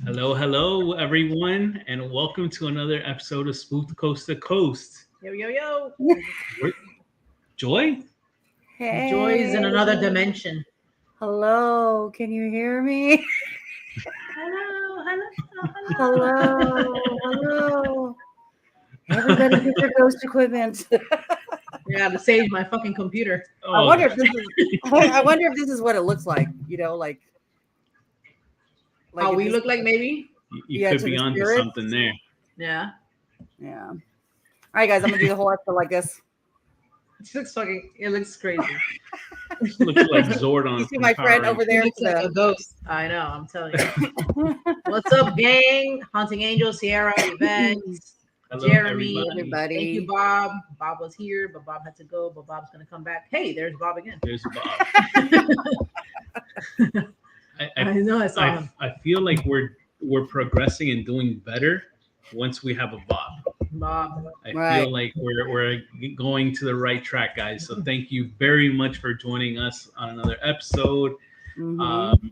Hello, hello, everyone, and welcome to another episode of Spooked Coast to Coast. Yo, yo, yo. We're- Joy? Hey. Joy's in another dimension. Hello, can you hear me? Hello. Hello. Everybody get your ghost equipment. Yeah, to save my fucking computer. I wonder if this is what it looks like. Like How if we this- look like, maybe? You Yeah, could to be the onto spirits. something there. Yeah. Yeah. All right, guys, I'm gonna do the whole episode like this. It looks crazy. Looks like Zordon. You see from my Power friend Rangers. over there? It looks like a ghost. I know, I'm telling you. What's up, gang? Haunting Angel, Sierra, Yvette, Hello, Jeremy. Everybody. Thank you, Bob. Bob was here, but Bob had to go, but Bob's going to come back. Hey, there's Bob again. There's Bob. I know, I saw him. I feel like we're progressing and doing better once we have a Bob. Bob. I Right. feel like we're going to the right track, guys. So thank you very much for joining us on another episode. Mhm.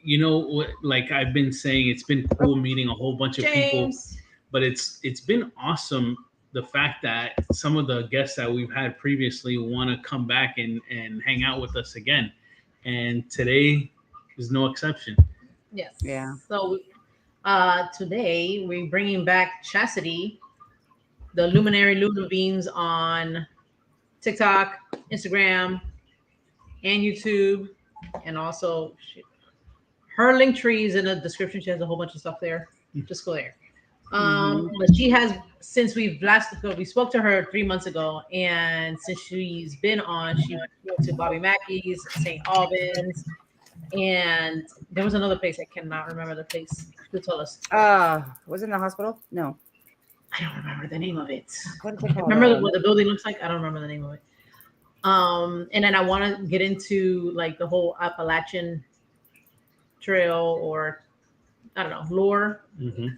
You know, like I've been saying, it's been cool meeting a whole bunch of people, James. but it's been awesome the fact that some of the guests that we've had previously want to come back and hang out with us again, and today is no exception. Yes. Yeah. So today we're bringing back Chasity, the Luminary Luna Beams on TikTok, Instagram, and YouTube, and also her link tree is in the description. She has a whole bunch of stuff there. Just go there. But she has, since we spoke to her 3 months ago, and since she's been on, she went to Bobby Mackeys, St. Albans, and there was another place. I cannot remember the place. Who told us? Was it in the hospital? No. I don't remember the name of it. What is it called? Remember what the building looks like? I don't remember the name of it. And then I want to get into like the whole Appalachian trail, or I don't know, lore. Mm-hmm.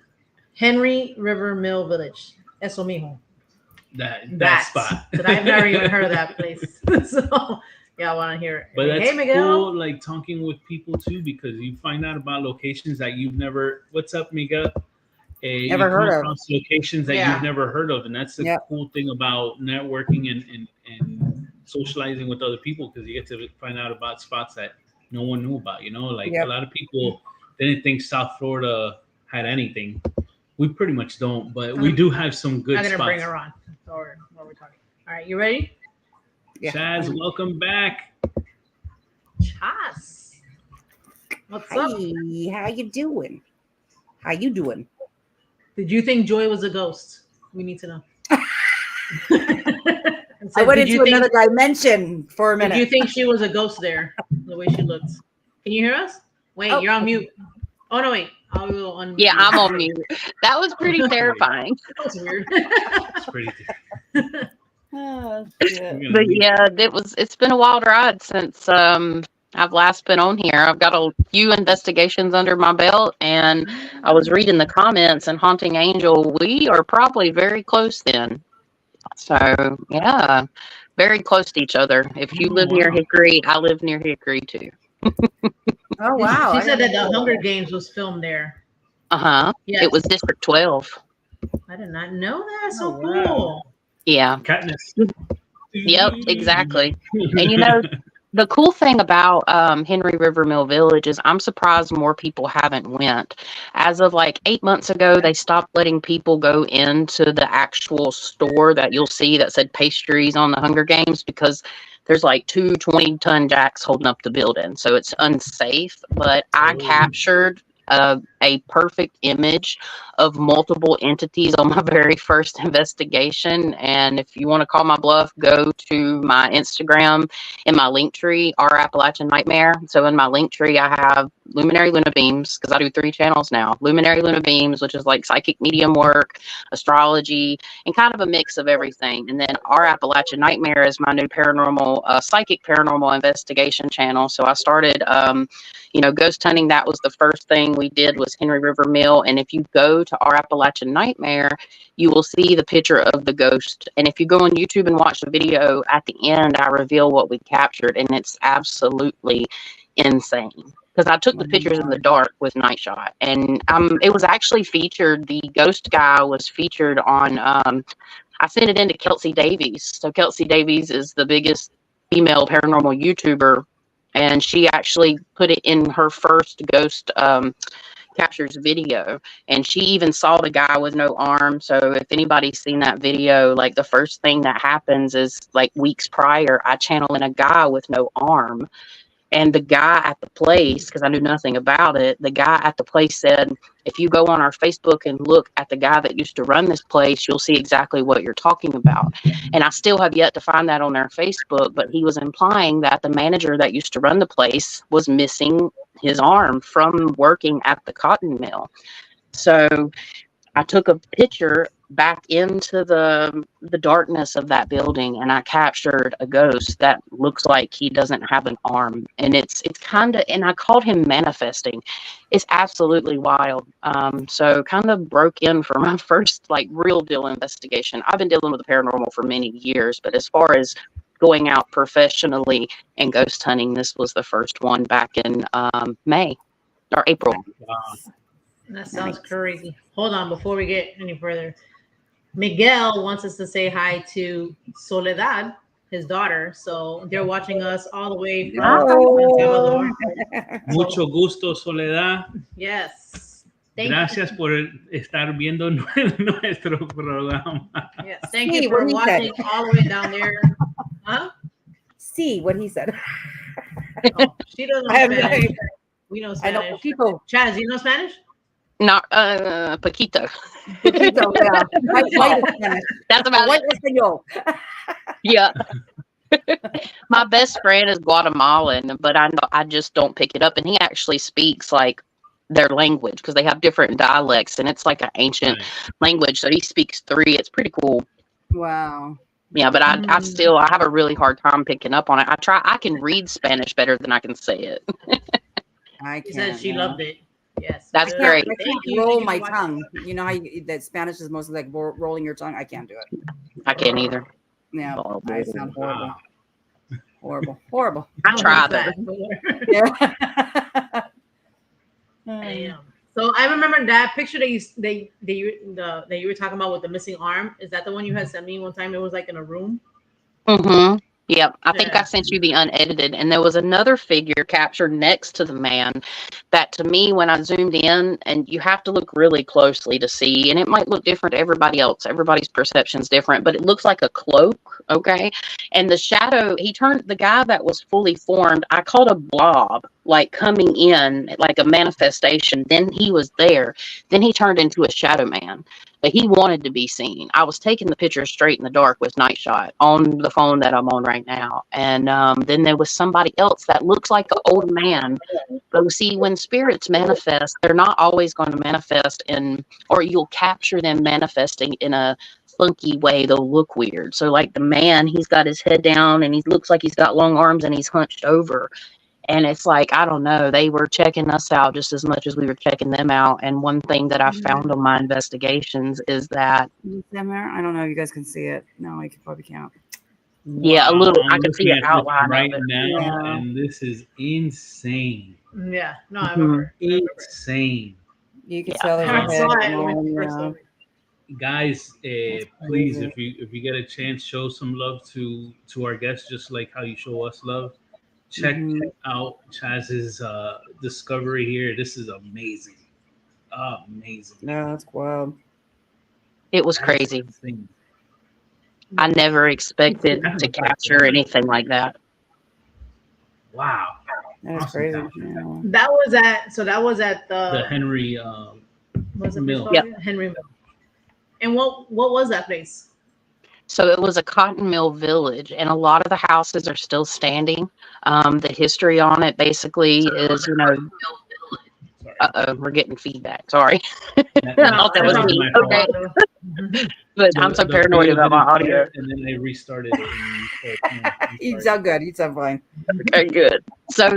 Henry River Mill Village. Eso mismo. That spot. But I've never even heard of that place. So yeah, I want to hear it. But that's hey, Miguel. cool, like talking with people too, because you find out about locations that you've never. What's up, Miguel? You Never come heard of. across locations that Yeah. you've never heard of, and that's the Yep. cool thing about networking and socializing with other people, because you get to find out about spots that no one knew about. You know, like Yep. a lot of people didn't think South Florida had anything. We pretty much don't, but we do have some good I'm gonna spots. bring her on. Or what we're talking. All right, you ready? Yeah. Chaz, welcome back. Chas. What's up? Hey, how you doing? How you doing? Did you think Joy was a ghost? We need to know. I went into another dimension for a Did minute. you think she was a ghost there? The way she looked. Can you hear us? Wait, Oh. you're on mute. Oh no, wait. I will unmute. Yeah, I'm on mute. That was pretty terrifying. That was weird. It's pretty. Oh, shit. But yeah, it's been a wild ride since I've last been on here. I've got a few investigations under my belt, and I was reading the comments, and Haunting Angel, we are probably very close then. So yeah, very close to each other. If you live near Wow. Hickory, I live near Hickory too. Oh, wow. She said that the Hunger Games was filmed there. Uh-huh. Yes. It was District 12. I did not know that. So Oh, wow. cool. Yeah. Katniss. Yep, exactly. And you know, the cool thing about Henry River Mill Village is I'm surprised more people haven't went. As of like 8 months ago, they stopped letting people go into the actual store that you'll see that said pastries on the Hunger Games, because there's like 2 20-ton jacks holding up the building. So it's unsafe. But I captured a perfect image of multiple entities on my very first investigation. And if you want to call my bluff, go to my Instagram in my link tree, 𝗟𝗩𝗚𝐻 𝐼𝗪𝐴. So in my link tree, I have Luminary Luna Beams, because I do 3 channels now. Luminary Luna Beams, which is like psychic medium work, astrology, and kind of a mix of everything. And then 𝗟𝗩𝗚𝐻 𝐼𝗪𝐴 is my new paranormal, psychic paranormal investigation channel. So I started, ghost hunting. That was the first thing we did, was Henry River Mill. And if you go to 𝗟𝗩𝗚𝐻 𝐼𝗪𝐴, you will see the picture of the ghost. And if you go on YouTube and watch the video, at the end, I reveal what we captured, and it's absolutely insane. because I took the pictures in the dark with night shot, and it was actually featured. The ghost guy was featured on. I sent it into Kelsey Davies. So Kelsey Davies is the biggest female paranormal YouTuber, and she actually put it in her first ghost captures video, and she even saw the guy with no arm. So if anybody's seen that video, like the first thing that happens is like weeks prior, I channel in a guy with no arm. And the guy at the place, because I knew nothing about it, the guy at the place said, if you go on our Facebook and look at the guy that used to run this place, you'll see exactly what you're talking about. And I still have yet to find that on their Facebook, but he was implying that the manager that used to run the place was missing his arm from working at the cotton mill. So I took a picture back into the darkness of that building, and I captured a ghost that looks like he doesn't have an arm, and it's kind of, and I called him manifesting. It's absolutely wild. So kind of broke in for my first like real deal investigation. I've been dealing with the paranormal for many years, but as far as going out professionally and ghost hunting, this was the first one back in May or April. Wow. That sounds crazy. Hold on, before we get any further, Miguel wants us to say hi to Soledad, his daughter. So they're watching us all the way from El Salvador. Mucho gusto, Soledad. Yes. Gracias por estar viendo nuestro programa. Yes. Thank you for watching all the way down there. Huh? See what he said. Oh, she doesn't know Spanish. We know Spanish. I know people. Chaz, you know Spanish? Not Paquito. Poquito, yeah. That's about it. Yeah. My best friend is Guatemalan, but I just don't pick it up. And he actually speaks like their language because they have different dialects, and it's like an ancient language. So he speaks 3. It's pretty cool. Wow. Yeah, but I have a really hard time picking up on it. I can read Spanish better than I can say it. She said she loved it. Yes, that's great. I can't roll my tongue. You know how that Spanish is mostly like rolling your tongue. I can't do it. I can't either. Yeah, I sound horrible. Horrible. I tried that. Yeah. So I remember that picture that you were talking about with the missing arm. Is that the one you had sent me one time? It was like in a room. Mm-hmm. Yep. I think I sent you the unedited, and there was another figure captured next to the man that, to me, when I zoomed in, and you have to look really closely to see, and it might look different to everybody else. Everybody's perception's different, but it looks like a cloak. Okay. And the shadow, the guy that was fully formed, I called a blob, like coming in, like a manifestation. Then he was there. Then he turned into a shadow man. But he wanted to be seen. I was taking the picture straight in the dark with night shot on the phone that I'm on right now. And then there was somebody else that looks like an old man. But see, when spirits manifest, they're not always going to manifest or you'll capture them manifesting in a funky way. They'll look weird. So like the man, he's got his head down and he looks like he's got long arms and he's hunched over. And it's like, I don't know, they were checking us out just as much as we were checking them out. And one thing that I found on my investigations is that... I don't know if you guys can see it. No, I probably can't. Yeah, a little. I can see it outline right now, and this is insane. Yeah, no, I remember. Insane. You can tell it. Guys, please, if you get a chance, show some love to our guests, just like how you show us love. Check out Chaz's discovery here. This is amazing. Amazing. No, that's wild. It was crazy. I never expected to capture anything like that. Wow. That was crazy. Yeah. That was at the Henry Mill. Yep. Henry Mill. And what was that place? So it was a cotton mill village, and a lot of the houses are still standing. The history on it basically is, we're getting feedback. Sorry. I thought that was me. Okay. But I'm so paranoid about my audio. And then they restarted it. You sound good. You sound fine. Okay, good. So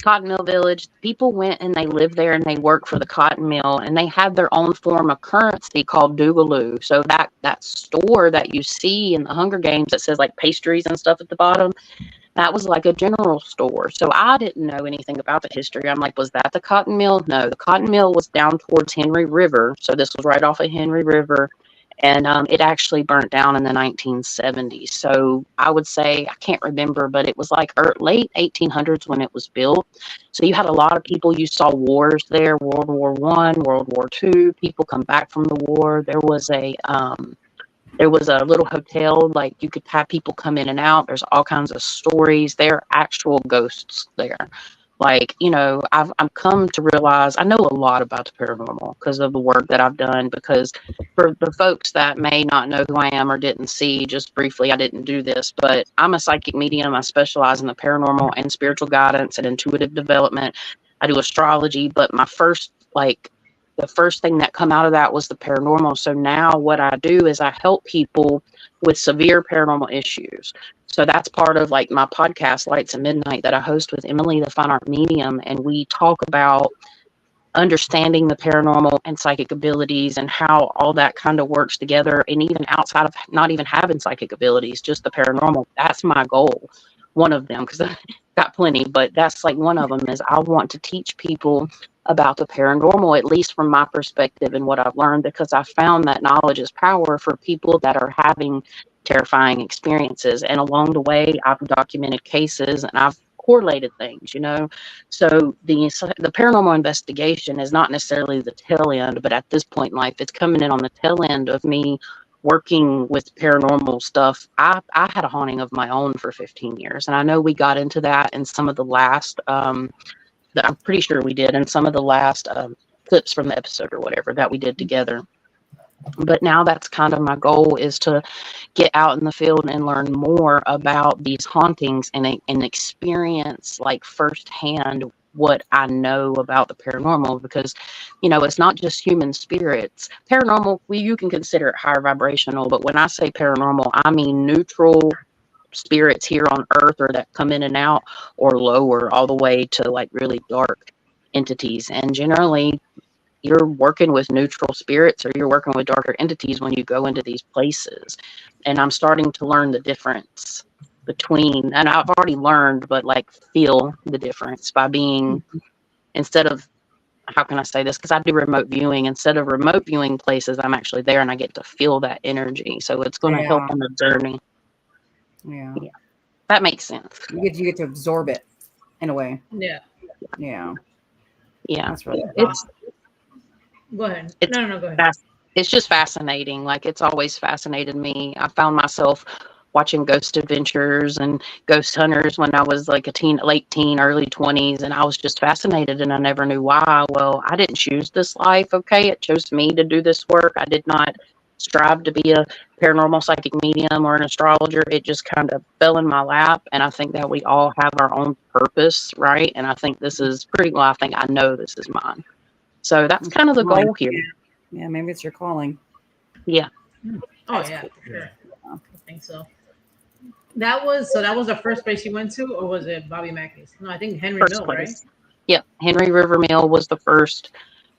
Cotton Mill Village, people went and they lived there and they worked for the cotton mill, and they had their own form of currency called 𝗂𝗪𝗪. So that store that you see in the Hunger Games that says like pastries and stuff at the bottom, That was like a general store. So I didn't know anything about the history. I'm like, was that the cotton mill? No, the cotton mill was down towards Henry River. So this was right off of Henry River. And it actually burnt down in the 1970s. So I would say, I can't remember, but it was like late 1800s when it was built. So you had a lot of people. You saw wars there, World War I, World War II, people come back from the war. There was a little hotel, like you could have people come in and out. There's all kinds of stories. There are actual ghosts there. Like, I've come to realize I know a lot about the paranormal because of the work that I've done. Because for the folks that may not know who I am or didn't see, just briefly, I didn't do this, but I'm a psychic medium. I specialize in the paranormal and spiritual guidance and intuitive development. I do astrology, but the first thing that come out of that was the paranormal. So now what I do is I help people with severe paranormal issues. So that's part of like my podcast, Lights at Midnight, that I host with Emily, the fine art medium. And we talk about understanding the paranormal and psychic abilities and how all that kind of works together. And even outside of not even having psychic abilities, just the paranormal, that's my goal. One of them, because I've got plenty, but that's like one of them is I want to teach people about the paranormal, at least from my perspective and what I've learned, because I found that knowledge is power for people that are having terrifying experiences. And along the way, I've documented cases and I've correlated things, So the paranormal investigation is not necessarily the tail end, but at this point in life, it's coming in on the tail end of me working with paranormal stuff. I had a haunting of my own for 15 years. And I know we got into that in some of the last, I'm pretty sure we did in some of the last clips from the episode or whatever that we did together. But now that's kind of my goal, is to get out in the field and learn more about these hauntings and experience like firsthand what I know about the paranormal, because, it's not just human spirits. Paranormal, you can consider it higher vibrational, but when I say paranormal, I mean neutral spirits here on earth, or that come in and out, or lower all the way to like really dark entities. And generally you're working with neutral spirits or you're working with darker entities when you go into these places. And I'm starting to learn the difference between, and I've already learned, but like feel the difference by being, instead of, how can I say this? Because I do remote viewing. Instead of remote viewing places, I'm actually there and I get to feel that energy. So it's going to help on the journey. Yeah. That makes sense. You get to absorb it in a way. Yeah. Yeah. That's really Go ahead. No, go ahead. It's just fascinating. Like, it's always fascinated me. I found myself watching Ghost Adventures and Ghost Hunters when I was like late teen, early 20s, and I was just fascinated and I never knew why. Well, I didn't choose this life, okay? It chose me to do this work. I did not strive to be a paranormal psychic medium or an astrologer. It just kind of fell in my lap, and I think that we all have our own purpose, right? And I think this is I think I know this is mine. So that's kind of the goal here. Yeah, maybe it's your calling. Yeah. Oh, yeah, for sure. I think so. That was the first place you went to, or was it Bobby Mackeys? No, I think Henry Mill, right? Yep, Henry River Mill was the first.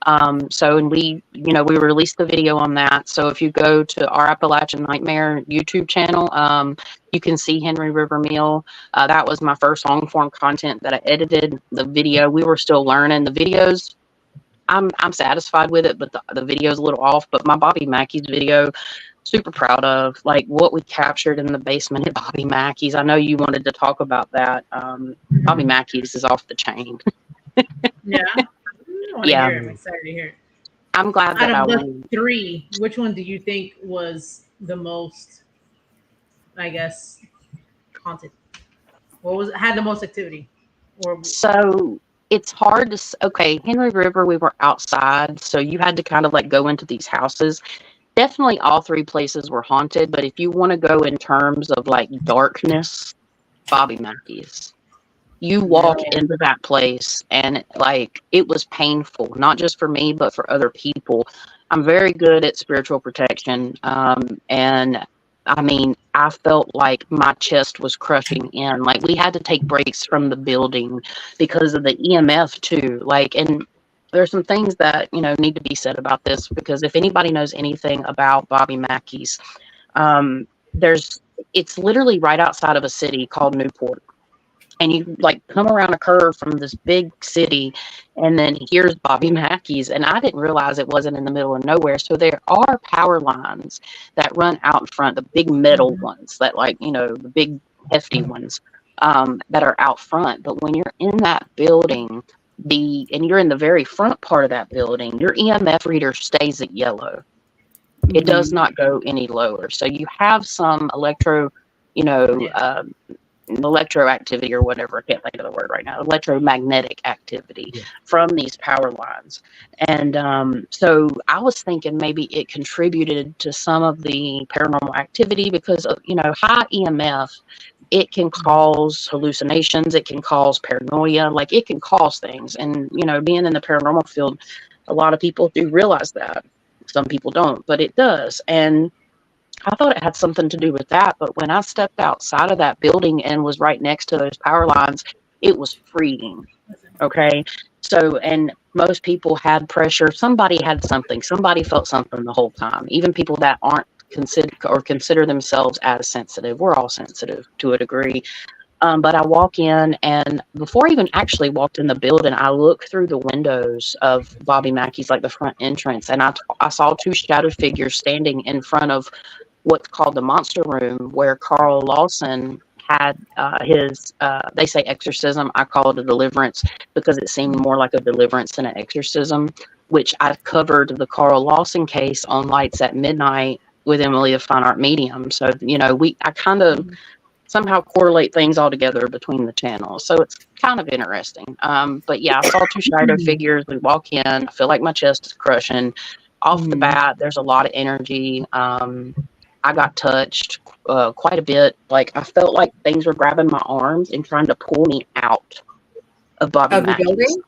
And we released the video on that. So if you go to our Appalachian Nightmare YouTube channel, you can see Henry River Mill. That was my first long form content that I edited. The video, we were still learning. The videos, I'm satisfied with it, but the video is a little off. But my Bobby Mackeys video, super proud of, like what we captured in the basement at Bobby Mackeys. I know you wanted to talk about that. Bobby Mackeys is off the chain. Yeah. Yeah, I'm excited to hear it. I'm glad that out of the three, which one do you think was the most, I guess, haunted? What had the most activity? So it's hard to. Okay, Henry River, we were outside, so you had to kind of like go into these houses. Definitely, all three places were haunted. But if you want to go in terms of like darkness, Bobby Mackeys. You walk into that place and like it was painful, not just for me, but for other people. I'm very good at spiritual protection. And I mean, I felt like my chest was crushing in. Like we had to take breaks from the building because of the EMF too. Like, and there's some things that, need to be said about this, because if anybody knows anything about Bobby Mackeys, it's literally right outside of a city called Newport. and you like come around a curve from this big city, and then here's Bobby Mackeys, and I didn't realize it wasn't in the middle of nowhere. So there are power lines that run out in front, the big metal ones that, like, you know, the big hefty ones that are out front. But when you're in that building, and you're in the very front part of that building, your EMF reader stays at yellow. It does not go any lower. So you have some electroactivity or whatever. I can't think of the word right now. Electromagnetic activity from these power lines. And so I was thinking maybe it contributed to some of the paranormal activity because of, you know, high EMF. It can cause hallucinations. It can cause paranoia. Like, it can cause things. And, you know, being in the paranormal field, a lot of people do realize that. Some people don't, but it does. And I thought it had something to do with that. But when I stepped outside of that building and was right next to those power lines, it was freeing. Okay. So, and most people had pressure. Somebody had something. Somebody felt something the whole time. Even people that aren't consider themselves as sensitive. We're all sensitive to a degree. But I walk in, and before I even actually walked in the building, I looked through the windows of Bobby Mackeys, like the front entrance, and I saw two shadow figures standing in front of what's called the monster room, where Carl Lawson had his, they say exorcism. I call it a deliverance because it seemed more like a deliverance than an exorcism, which I covered the Carl Lawson case on Lights at Midnight with Emily of Fine Art Medium. So, you know, I kind of somehow correlate things all together between the channels. So it's kind of interesting. But yeah, I saw two shadow figures. We walk in. I feel like my chest is crushing. Off the bat, there's a lot of energy. I got touched quite a bit. Like, I felt like things were grabbing my arms and trying to pull me out of Bobby Mackeys. The building?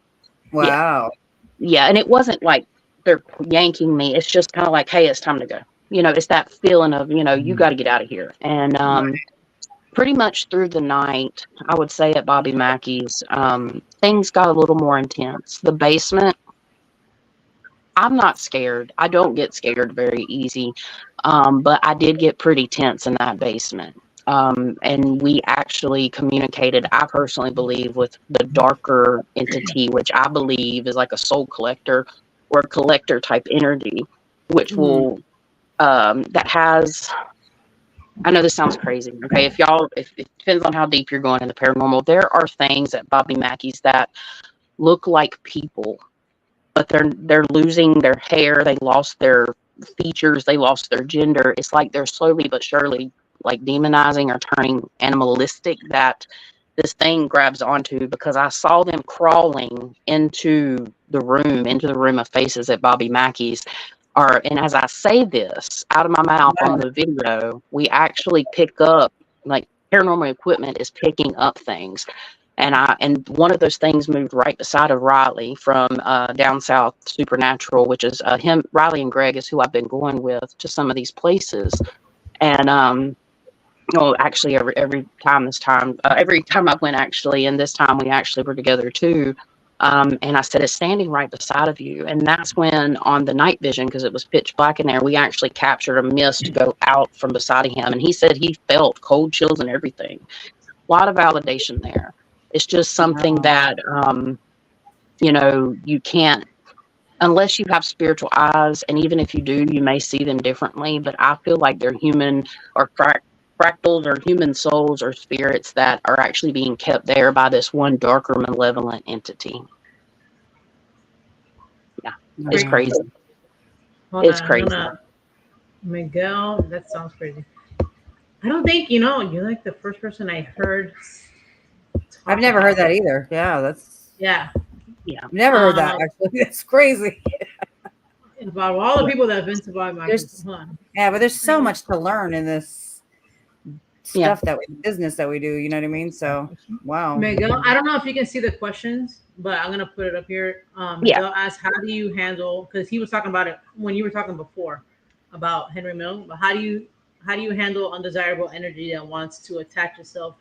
Wow. Yeah, and it wasn't like they're yanking me. It's just kind of like, hey, it's time to go. You know, it's that feeling of, you know, you got to get out of here. And pretty much through the night, I would say at Bobby Mackeys, things got a little more intense. The basement, I'm not scared. I don't get scared very easy. But I did get pretty tense in that basement. And we actually communicated, I personally believe, with the darker entity, which I believe is like a soul collector or a collector type energy, which will, that has, I know this sounds crazy. Okay. If it depends on how deep you're going in the paranormal, there are things at Bobby Mackeys that look like people, but they're losing their hair. They lost their features. They lost their gender. It's like they're slowly but surely like demonizing or turning animalistic, that this thing grabs onto, because I saw them crawling into the room of faces at Bobby Mackeys. And as I say this out of my mouth on the video, we actually pick up, like, paranormal equipment is picking up things. And one of those things moved right beside of Riley from Down South Supernatural, which is Riley and Greg is who I've been going with to some of these places. And actually every time I went, actually, and this time we actually were together too. And I said, it's standing right beside of you. And that's when, on the night vision, because it was pitch black in there, we actually captured a mist go out from beside of him. And he said he felt cold chills and everything. A lot of validation there. It's just something that, you can't, unless you have spiritual eyes. And even if you do, you may see them differently. But I feel like they're human or fractals or human souls or spirits that are actually being kept there by this one darker, malevolent entity. Yeah, it's crazy. It's crazy. Miguel, that sounds crazy. I don't think, you're like the first person I heard. I've never heard that either. Yeah, I've never heard that, actually. That's crazy. About all the people that have been to Bobby Mackeys. Yeah, but there's so much to learn in this stuff business that we do, you know what I mean? So, wow. Miguel, I don't know if you can see the questions, but I'm gonna put it up here. Miguel asked, how do you handle, because he was talking about it when you were talking before about Henry Mill, but how do you handle undesirable energy that wants to attach itself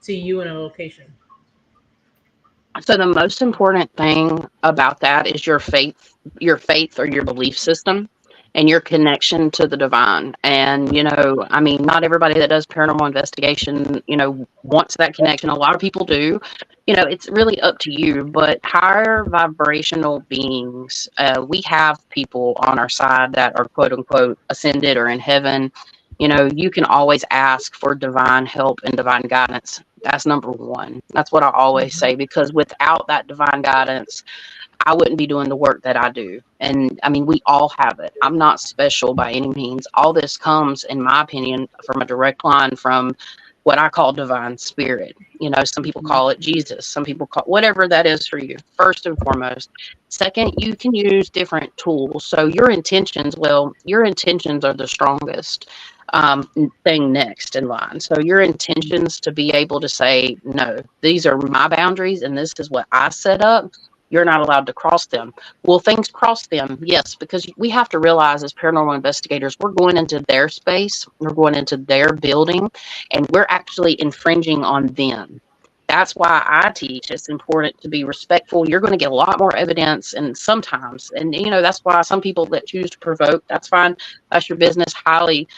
to you in a location? So the most important thing about that is your faith or your belief system. and your connection to the divine. And, you know, I mean, not everybody that does paranormal investigation, you know, wants that connection. A lot of people do. You know, it's really up to you. But higher vibrational beings, we have people on our side that are quote unquote ascended or in heaven. You know, you can always ask for divine help and divine guidance. That's number one. That's what I always say, because without that divine guidance, I wouldn't be doing the work that I do. And I mean, we all have it. I'm not special by any means. All this comes, in my opinion, from a direct line from what I call divine spirit. You know, some people call it Jesus. Some people call whatever that is for you, first and foremost. Second, you can use different tools. So your intentions, well, your intentions are the strongest thing next in line. So your intentions to be able to say, no, these are my boundaries and this is what I set up. You're not allowed to cross them. Will things cross them? Yes, because we have to realize as paranormal investigators, we're going into their space, we're going into their building, and we're actually infringing on them. That's why I teach it's important to be respectful. You're going to get a lot more evidence, and sometimes, and you know, that's why some people that choose to provoke, that's fine. That's your business. Highly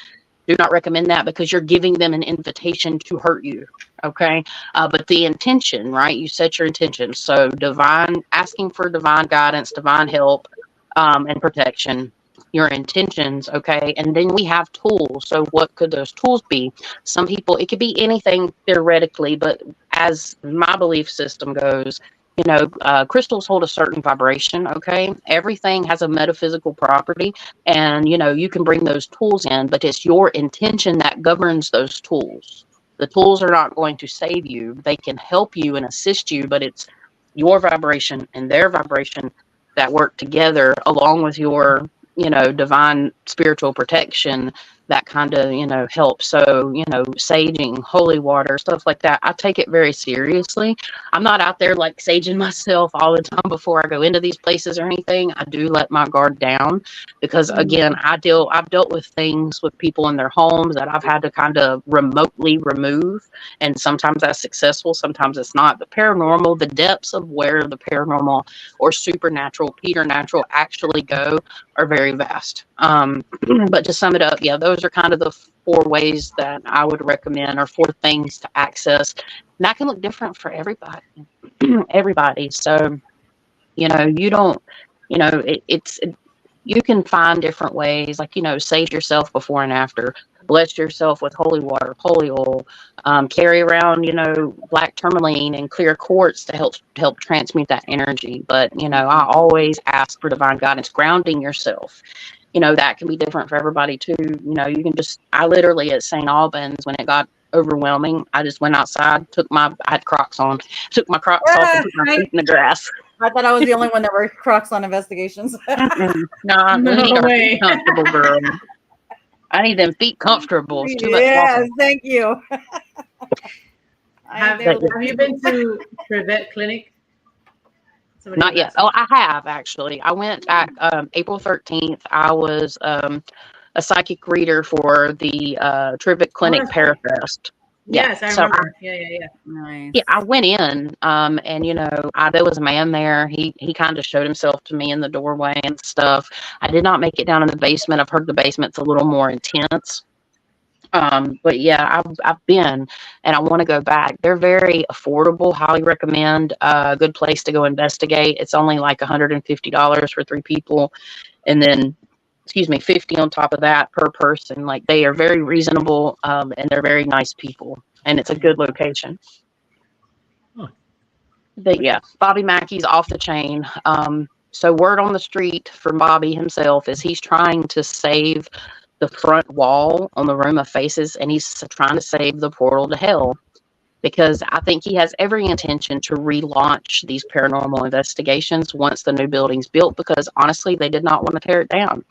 do not recommend that, because you're giving them an invitation to hurt you. Okay. But the intention, right? You set your intention. So divine, asking for divine guidance, divine help, and protection, your intentions. Okay. And then we have tools. So what could those tools be? Some people, it could be anything theoretically, but as my belief system goes, you know, crystals hold a certain vibration, okay? Everything has a metaphysical property, and, you know, you can bring those tools in, but it's your intention that governs those tools. The tools are not going to save you. They can help you and assist you, but it's your vibration and their vibration that work together along with your, you know, divine spiritual protection that kind of, you know, helps. So, you know, saging, holy water, stuff like that. I take it very seriously. I'm not out there like saging myself all the time before I go into these places or anything. I do let my guard down because, again, I've dealt with things with people in their homes that I've had to kind of remotely remove. And sometimes that's successful, sometimes it's not. The paranormal, the depths of where the paranormal or supernatural, preternatural actually go are very vast. But to sum it up, yeah, those are kind of the 4 ways that I would recommend, or 4 things to access. And that can look different for everybody. Everybody. So, you know, you don't, you know, you can find different ways, like, you know, sage yourself before and after, bless yourself with holy water, holy oil, carry around, you know, black tourmaline and clear quartz to help transmute that energy. But, you know, I always ask for divine guidance, grounding yourself. You know, that can be different for everybody too. You know, you can just, I literally at St. Albans, when it got overwhelming, I just went outside, I had Crocs on, took my Crocs off and put my feet in the grass. I thought I was the only one that wore Crocs on investigations. No, we need our feet comfortable, girl. I need them feet comfortable. It's too much walking. Thank you. Have you been to Privet Clinic? Not yet. Oh, I have actually. I went back April 13th. I was a psychic reader for the Privet Clinic Parafest. Yes, I remember. Yeah. Nice. Yeah, I went in, and you know, there was a man there. He kind of showed himself to me in the doorway and stuff. I did not make it down in the basement. I've heard the basement's a little more intense. But yeah, I've been, and I want to go back. They're very affordable. Highly recommend. A good place to go investigate. It's only like $150 for 3 people, and then, $50 on top of that per person. Like, they are very reasonable, and they're very nice people, and it's a good location. Huh. But yeah, Bobby Mackeys off the chain. So word on the street from Bobby himself is he's trying to save the front wall on the room of faces, and he's trying to save the portal to hell, because I think he has every intention to relaunch these paranormal investigations once the new building's built, because honestly, they did not want to tear it down.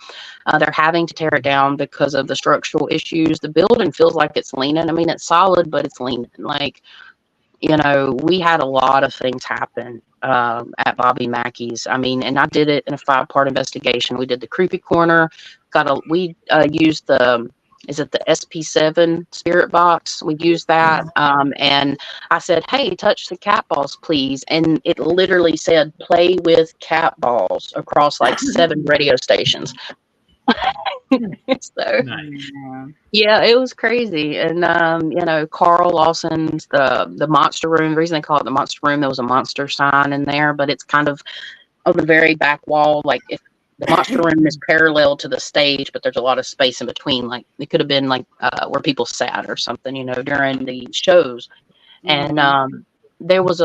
They're having to tear it down because of the structural issues. The building feels like it's leaning. I mean, it's solid, but it's leaning. Like, you know, we had a lot of things happen at Bobby Mackeys. I mean, and I did it in a 5-part investigation. We did the creepy corner. We used the SP7 spirit box. We used that. And I said, hey, touch the cat balls, please. And it literally said, play with cat balls across like 7 radio stations. So Nice. yeah, it was crazy. And Carl Lawson's the monster room. The reason they call it the monster room, there was a monster sign in there, but it's kind of on the very back wall. Like if the monster room is parallel to the stage, but there's a lot of space in between. Like it could have been like where people sat or something, during the shows. And there was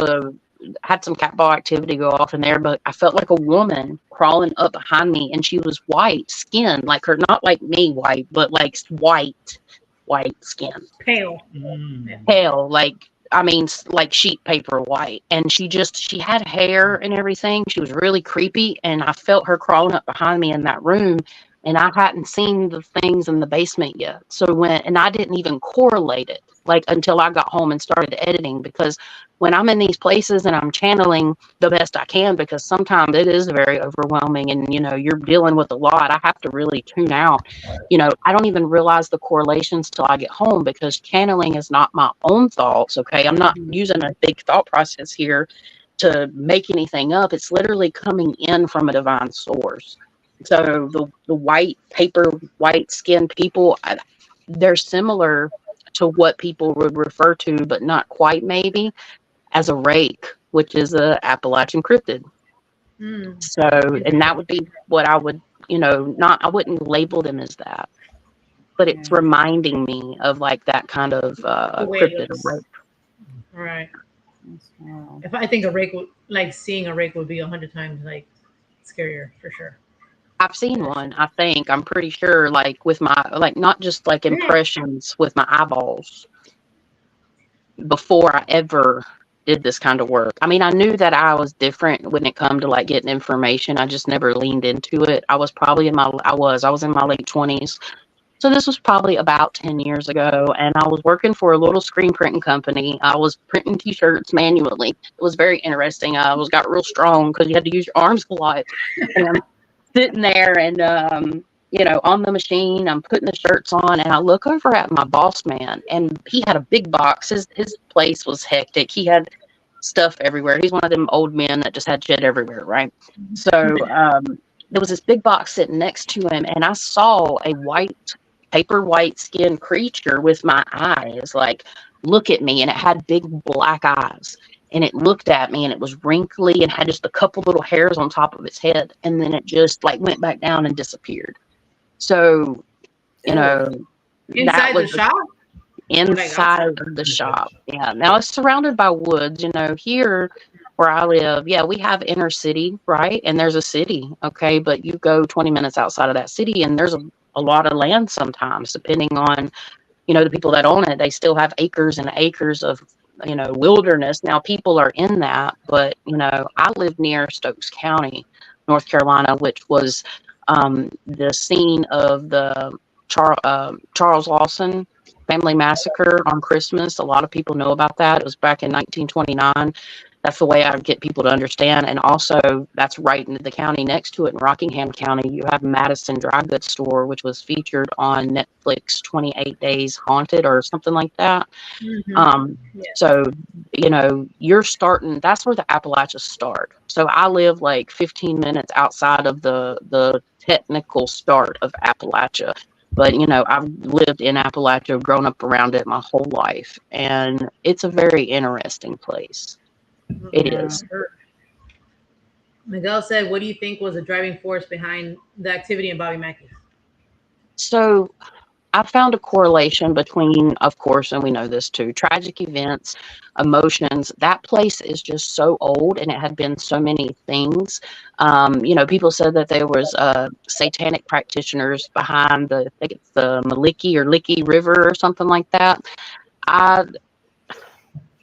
had some cat ball activity go off in there, but I felt like a woman crawling up behind me, and she was white skin, like her, not like me white, but like white skin, Pale. pale, like like sheet paper white. And she had hair and everything. She was really creepy, and I felt her crawling up behind me in that room. And I hadn't seen the things in the basement yet. So and I didn't even correlate it like until I got home and started editing, because when I'm in these places and I'm channeling the best I can, because sometimes it is very overwhelming and, you're dealing with a lot. I have to really tune out. I don't even realize the correlations till I get home, because channeling is not my own thoughts. Okay. I'm not using a big thought process here to make anything up. It's literally coming in from a divine source. So the white skin people, they're similar to what people would refer to, but not quite maybe, as a rake, which is a Appalachian cryptid. So, and that would be what I would, I wouldn't label them as that, but it's reminding me of like that kind of cryptid or rake. Right. If I think a rake would, like seeing a rake would be 100 times like scarier for sure. I've seen one, I'm pretty sure, like with my, like not just like impressions with my eyeballs before I ever did this kind of work. I knew that I was different when it come to like getting information. I just never leaned into it. I was probably I was in my late 20s. So this was probably about 10 years ago, and I was working for a little screen printing company. I was printing t-shirts manually. It was very interesting. I got real strong because you had to use your arms a lot. And I'm sitting there and, on the machine, I'm putting the shirts on, and I look over at my boss man, and he had a big box. His place was hectic. He had stuff everywhere. He's one of them old men that just had shit everywhere, right? So there was this big box sitting next to him, and I saw a paper white skin creature with my eyes, like, look at me, and it had big black eyes. And it looked at me, and it was wrinkly and had just a couple little hairs on top of its head. And then it just like went back down and disappeared. So, inside the shop? Inside of the shop. Yeah. Now it's surrounded by woods, here where I live. Yeah, we have inner city, right? And there's a city. Okay. But you go 20 minutes outside of that city, and there's a lot of land sometimes, depending on, the people that own it. They still have acres and acres of wilderness. Now people are in that, but I live near Stokes County, North Carolina, which was the scene of the Charles Lawson family massacre on Christmas. A lot of people know about that. It was back in 1929. That's the way I would get people to understand. And also, that's right in the county next to it, in Rockingham County, you have Madison Dry Goods Store, which was featured on Netflix 28 Days Haunted or something like that. So, you're starting, that's where the Appalachians start. So I live like 15 minutes outside of the technical start of Appalachia. But, I've lived in Appalachia, grown up around it my whole life. And it's a very interesting place. It is. Miguel said, what do you think was the driving force behind the activity in Bobby Mackeys? So I found a correlation between, of course, and we know this too, tragic events, emotions. That place is just so old, and it had been so many things. People said that there was satanic practitioners behind I think it's the Maliki or Licky River or something like that.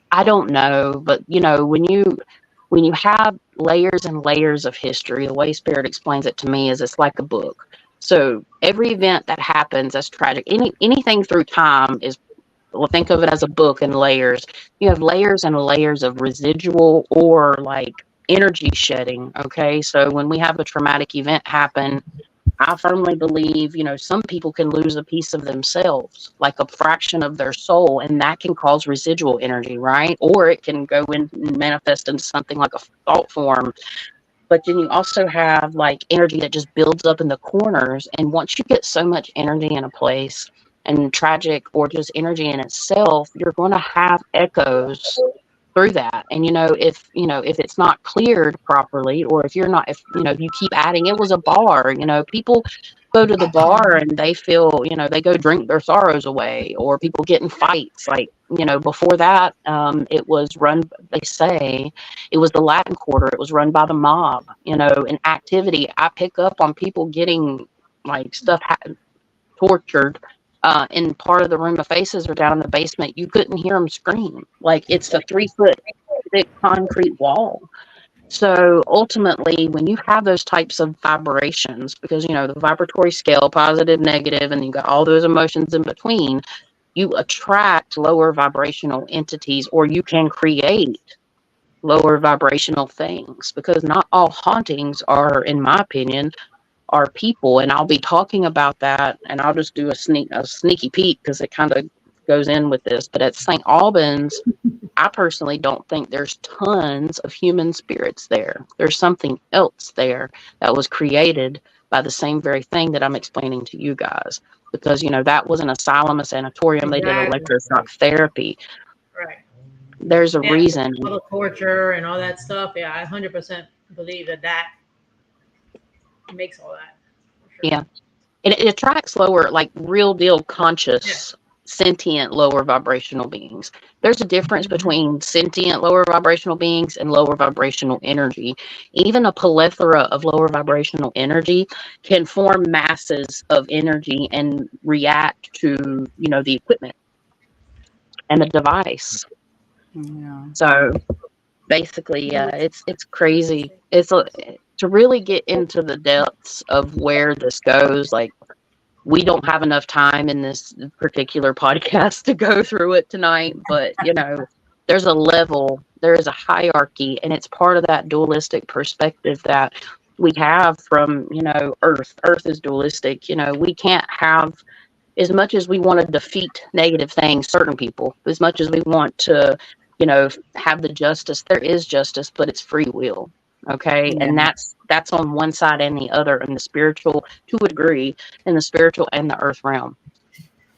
I don't know, but when you have layers and layers of history, the way Spirit explains it to me is it's like a book. So every event that happens that's tragic, anything through time is, well, think of it as a book in layers. You have layers and layers of residual or like energy shedding. Okay. So when we have a traumatic event happen, I firmly believe, some people can lose a piece of themselves, like a fraction of their soul, and that can cause residual energy, right? Or it can go in and manifest into something like a thought form. But then you also have like energy that just builds up in the corners. And once you get so much energy in a place, and tragic or just energy in itself, you're going to have echoes through that. And if it's not cleared properly, or if you're not, if you keep adding, it was a bar, people go to the bar and they feel, they go drink their sorrows away, or people get in fights. Like, before that, it was run, they say it was the Latin Quarter, it was run by the mob, an activity. I pick up on people getting like stuff tortured in part of the room of faces or down in the basement. You couldn't hear them scream. Like, it's a 3-foot thick concrete wall. So ultimately, when you have those types of vibrations, because the vibratory scale, positive, negative, and you got all those emotions in between, you attract lower vibrational entities, or you can create lower vibrational things, because not all hauntings are, in my opinion, are people. And I'll be talking about that, and I'll just do a sneaky peek because it kind of goes in with this. But at St. Albans, I personally don't think there's tons of human spirits there. There's something else there that was created by the same very thing that I'm explaining to you guys, because that was an asylum, a sanatorium. They did electroshock therapy. Right. There's a reason. All the torture and all that stuff. Yeah, I 100% believe that makes all that. Sure. Yeah. It attracts lower, like real deal conscious, sentient, lower vibrational beings. There's a difference between sentient, lower vibrational beings and lower vibrational energy. Even a plethora of lower vibrational energy can form masses of energy and react to, the equipment and the device. Yeah. So basically, it's crazy. To really get into the depths of where this goes, like, we don't have enough time in this particular podcast to go through it tonight, but there's a level, there is a hierarchy, and it's part of that dualistic perspective that we have from, Earth. Earth is dualistic. We can't have, as much as we want to defeat negative things, certain people, as much as we want to, have the justice, there is justice, but it's free will. Okay. Yeah. And that's on one side and the other, in the spiritual, to a degree, in the spiritual and the earth realm.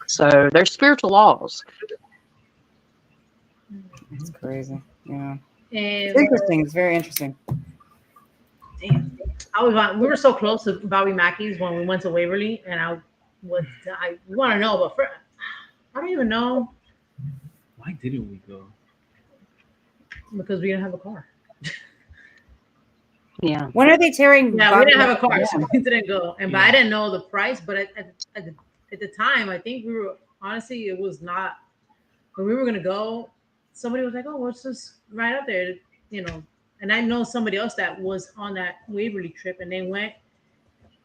So there's spiritual laws. It's crazy. Yeah. And it's interesting. It's very interesting. Damn. We were so close to Bobby Mackeys when we went to Waverly, and I want to know, but I don't even know. Why didn't we go? Because we didn't have a car. Yeah. When are they tearing? Yeah, we didn't have a car, so we didn't go. And but I didn't know the price. But at the time, I think we were, honestly, it was not. When we were gonna go, somebody was like, "Oh, what's this right up there?" And I know somebody else that was on that Waverly trip, and they went,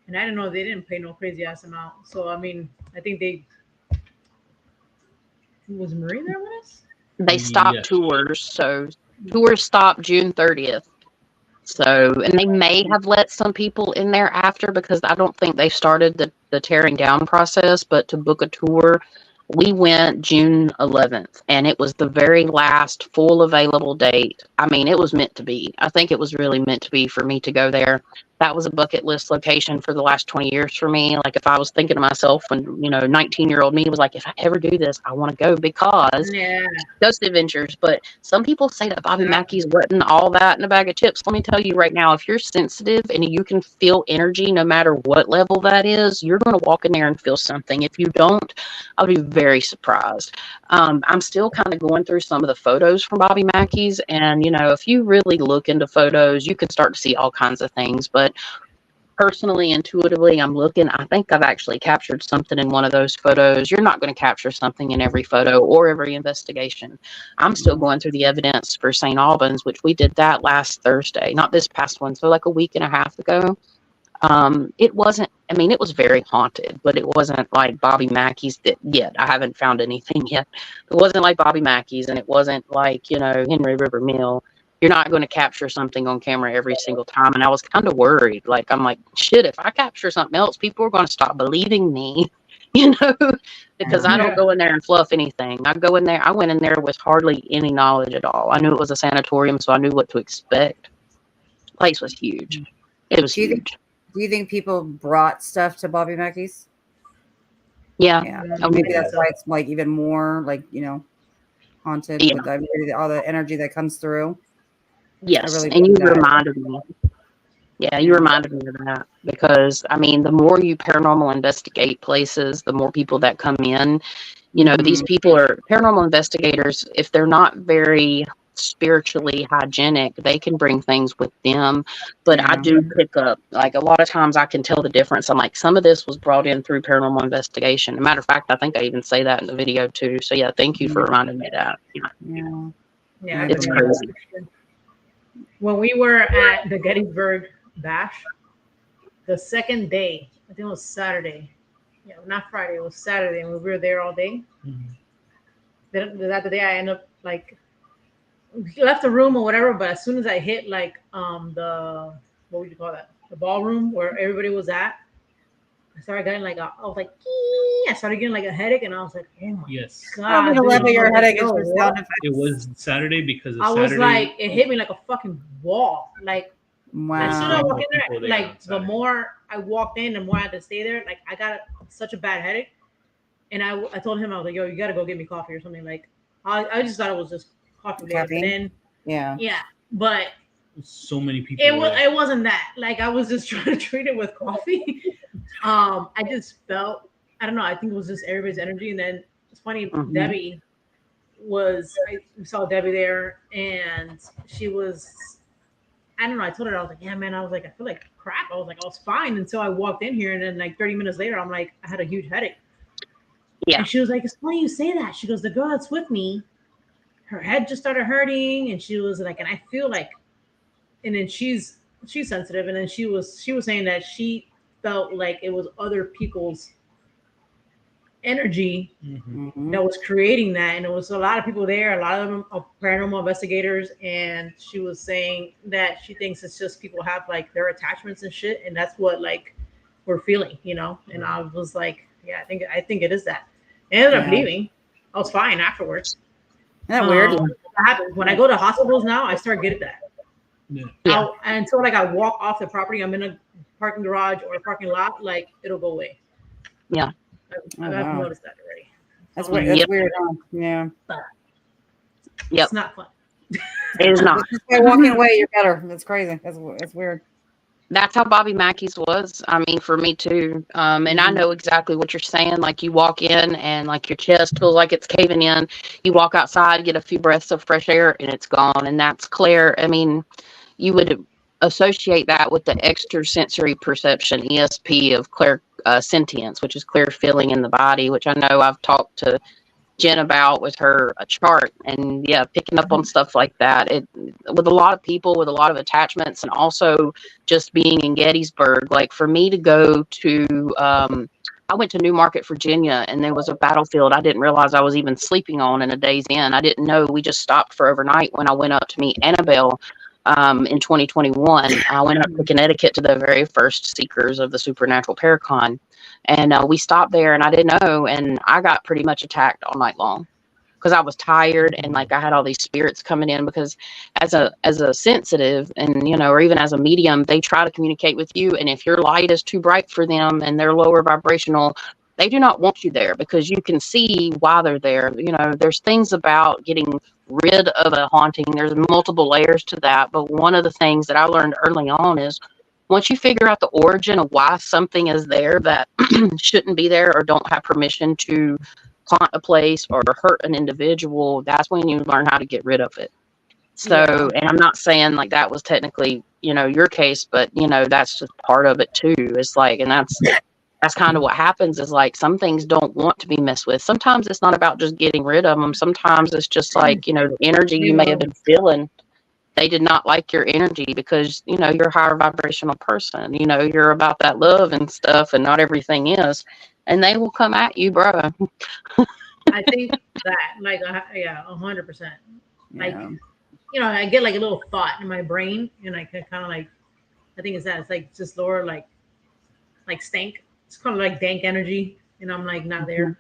and I didn't know they didn't pay no crazy ass amount. So I mean, I think was Marie there with us? They stopped tours, so tours stopped June 30th. So, and they may have let some people in there after, because I don't think they started the tearing down process, but to book a tour, we went June 11th, and it was the very last full available date. I mean, it was meant to be. I think it was really meant to be for me to go there. That was a bucket list location for the last 20 years for me. Like, if I was thinking to myself when, 19-year-old me was like, if I ever do this, I want to go, because Ghost Adventures. But some people say that Bobby Mackeys wasn't all that in a bag of chips. Let me tell you right now, if you're sensitive and you can feel energy, no matter what level that is, you're going to walk in there and feel something. If you don't, I'll be very surprised. I'm still kind of going through some of the photos from Bobby Mackeys, and if you really look into photos, you can start to see all kinds of things. But personally, intuitively, I'm looking, I think I've actually captured something in one of those photos. You're not going to capture something in every photo or every investigation. I'm still going through the evidence for St. Albans, which we did that last Thursday, not this past one, so like a week and a half ago. It wasn't, it was very haunted, but it wasn't like Bobby Mackeys yet. I haven't found anything yet. It wasn't like Bobby Mackeys, and it wasn't like, Henry River Mill. You're not going to capture something on camera every single time. And I was kind of worried. Like, I'm like, shit, if I capture something else, people are going to stop believing me, because I don't go in there and fluff anything. I went in there with hardly any knowledge at all. I knew it was a sanatorium, so I knew what to expect. Place was huge. It was huge. Do you think people brought stuff to Bobby Mackeys? Yeah. Maybe that's why it's like even more like, you know, haunted with all the energy that comes through. Yes, and you reminded me. Yeah, you reminded me of that because, I mean, the more you paranormal investigate places, the more people that come in. You know, these people are paranormal investigators. If they're not very spiritually hygienic, they can bring things with them. But I do pick up, like, a lot of times I can tell the difference. I'm like, some of this was brought in through paranormal investigation. As a matter of fact, I think I even say that in the video too. So, yeah, thank you for reminding me of that. Yeah, it's crazy. When we were at the Gettysburg Bash, the second day, I think it was Saturday. Yeah, not Friday, it was Saturday, and we were there all day. Then that day I ended up like left the room or whatever, but as soon as I hit like the what would you call that? The ballroom where everybody was at, I started getting like I was like, I started getting like a headache, and I was like, oh my god, your headache is it was Saturday because I was like, it hit me like a fucking wall. Like, as soon as I walked in there, like the more I walked in, the more I had to stay there. Like, I got such a bad headache, and I told him, I was like, yo, you gotta go get me coffee or something. Like, I just thought it was just coffee. And then, but so many people. It wasn't that. Like, I was just trying to treat it with coffee. I just felt, I don't know. I think it was just everybody's energy. And then it's funny, Debbie I saw Debbie there, and she was, I don't know. I told her, I was like, yeah, man. I was like, I feel like crap. I was like, I was fine until I walked in here, and then like 30 minutes later, I'm like, I had a huge headache. Yeah. And she was like, it's funny you say that. She goes, the girl that's with me, her head just started hurting, and she was like, and I feel like, and then she's sensitive, and then she was saying that she felt like it was other people's energy that was creating that, and it was a lot of people there, a lot of them are paranormal investigators, and she was saying that she thinks it's just people have like their attachments and shit, and that's what like we're feeling, you know. And I was like, yeah, I think it is that. I ended up leaving. I was fine afterwards. Isn't that weird? What happens when I go to hospitals now, I start getting that. Until like I walk off the property, I'm in a parking garage or a parking lot, like it'll go away. Yeah. I've noticed that already. That's weird. That's weird. Yeah. It's not fun. It is not. By walking away, you're better. That's crazy. That's weird. That's how Bobby Mackeys was. I mean, for me too. And I know exactly what you're saying. Like, you walk in and like your chest feels like it's caving in. You walk outside, get a few breaths of fresh air, and it's gone. And that's clear. I mean, you would associate that with the extrasensory perception, ESP, of clear sentience, which is clear feeling in the body, which I know I've talked to Jen about with her chart, and picking up on stuff like that. It with a lot of people with a lot of attachments, and also just being in Gettysburg. Like, for me to go to, I went to New Market, Virginia, and there was a battlefield I didn't realize I was even sleeping on in a Days Inn. I didn't know. We just stopped for overnight when I went up to meet Annabelle. In 2021, I went up to Connecticut to the very first Seekers of the Supernatural Paracon, and we stopped there, and I didn't know, and I got pretty much attacked all night long because I was tired, and like I had all these spirits coming in, because as a sensitive, and you know, or even as a medium, they try to communicate with you, and if your light is too bright for them and they're lower vibrational, they do not want you there, because you can see why they're there. You know, there's things about getting rid of a haunting. There's multiple layers to that. But one of the things that I learned early on is, once you figure out the origin of why something is there that shouldn't be there, or don't have permission to haunt a place or hurt an individual, that's when you learn how to get rid of it. So, and I'm not saying like that was technically, you know, your case, but you know, that's just part of it too. It's like, and that's kind of what happens, is like, some things don't want to be messed with. Sometimes it's not about just getting rid of them. Sometimes it's just like, you know, the energy you may have been feeling, they did not like your energy, because, you know, you're a higher vibrational person. You know, you're about that love and stuff, and not everything is. And they will come at you, bro. I think that, like, 100%. Like, you know, I get like a little thought in my brain, and I can kind of like, I think it's that. It's like just lower, like stank. It's kind of like dank energy, and I'm like not there.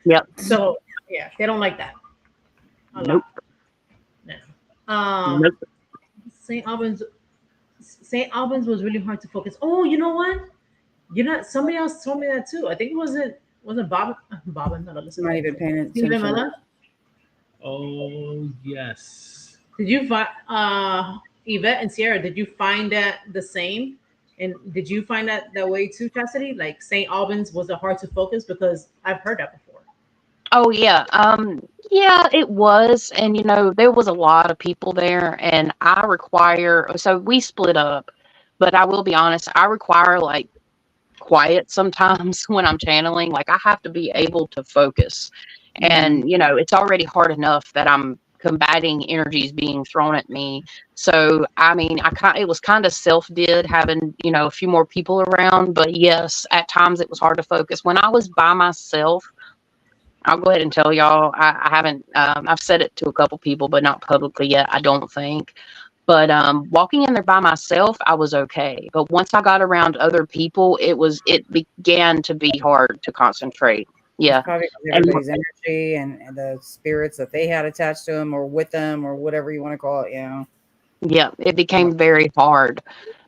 Yep. So yeah, they don't like that. Nope. No. St. Albans, St. Albans was really hard to focus. Oh, you know what? You know, somebody else told me that too. I think it wasn't Bob and Miller. I'm not even paying Stephen attention. Miller. Oh yes. Did you find Yvette and Sierra? Did you find that the same? And did you find that way too, Chastity? Like St. Albans was it hard to focus because I've heard that before. Oh yeah. Yeah, it was. And you know, there was a lot of people there and so we split up. But I will be honest, I require like quiet sometimes when I'm channeling. Like I have to be able to focus. And you know, it's already hard enough that I'm combating energies being thrown at me. So I mean, it was kind of self-did having, you know, a few more people around. But yes, at times it was hard to focus. When I was by myself, I'll go ahead and tell y'all, I haven't, I've said it to a couple people, but not publicly yet, I don't think. But walking in there by myself, I was okay. But once I got around other people, it began to be hard to concentrate. Yeah. It's probably everybody's energy and the spirits that they had attached to them or with them or whatever you want to call it, you know. Yeah, it became very hard.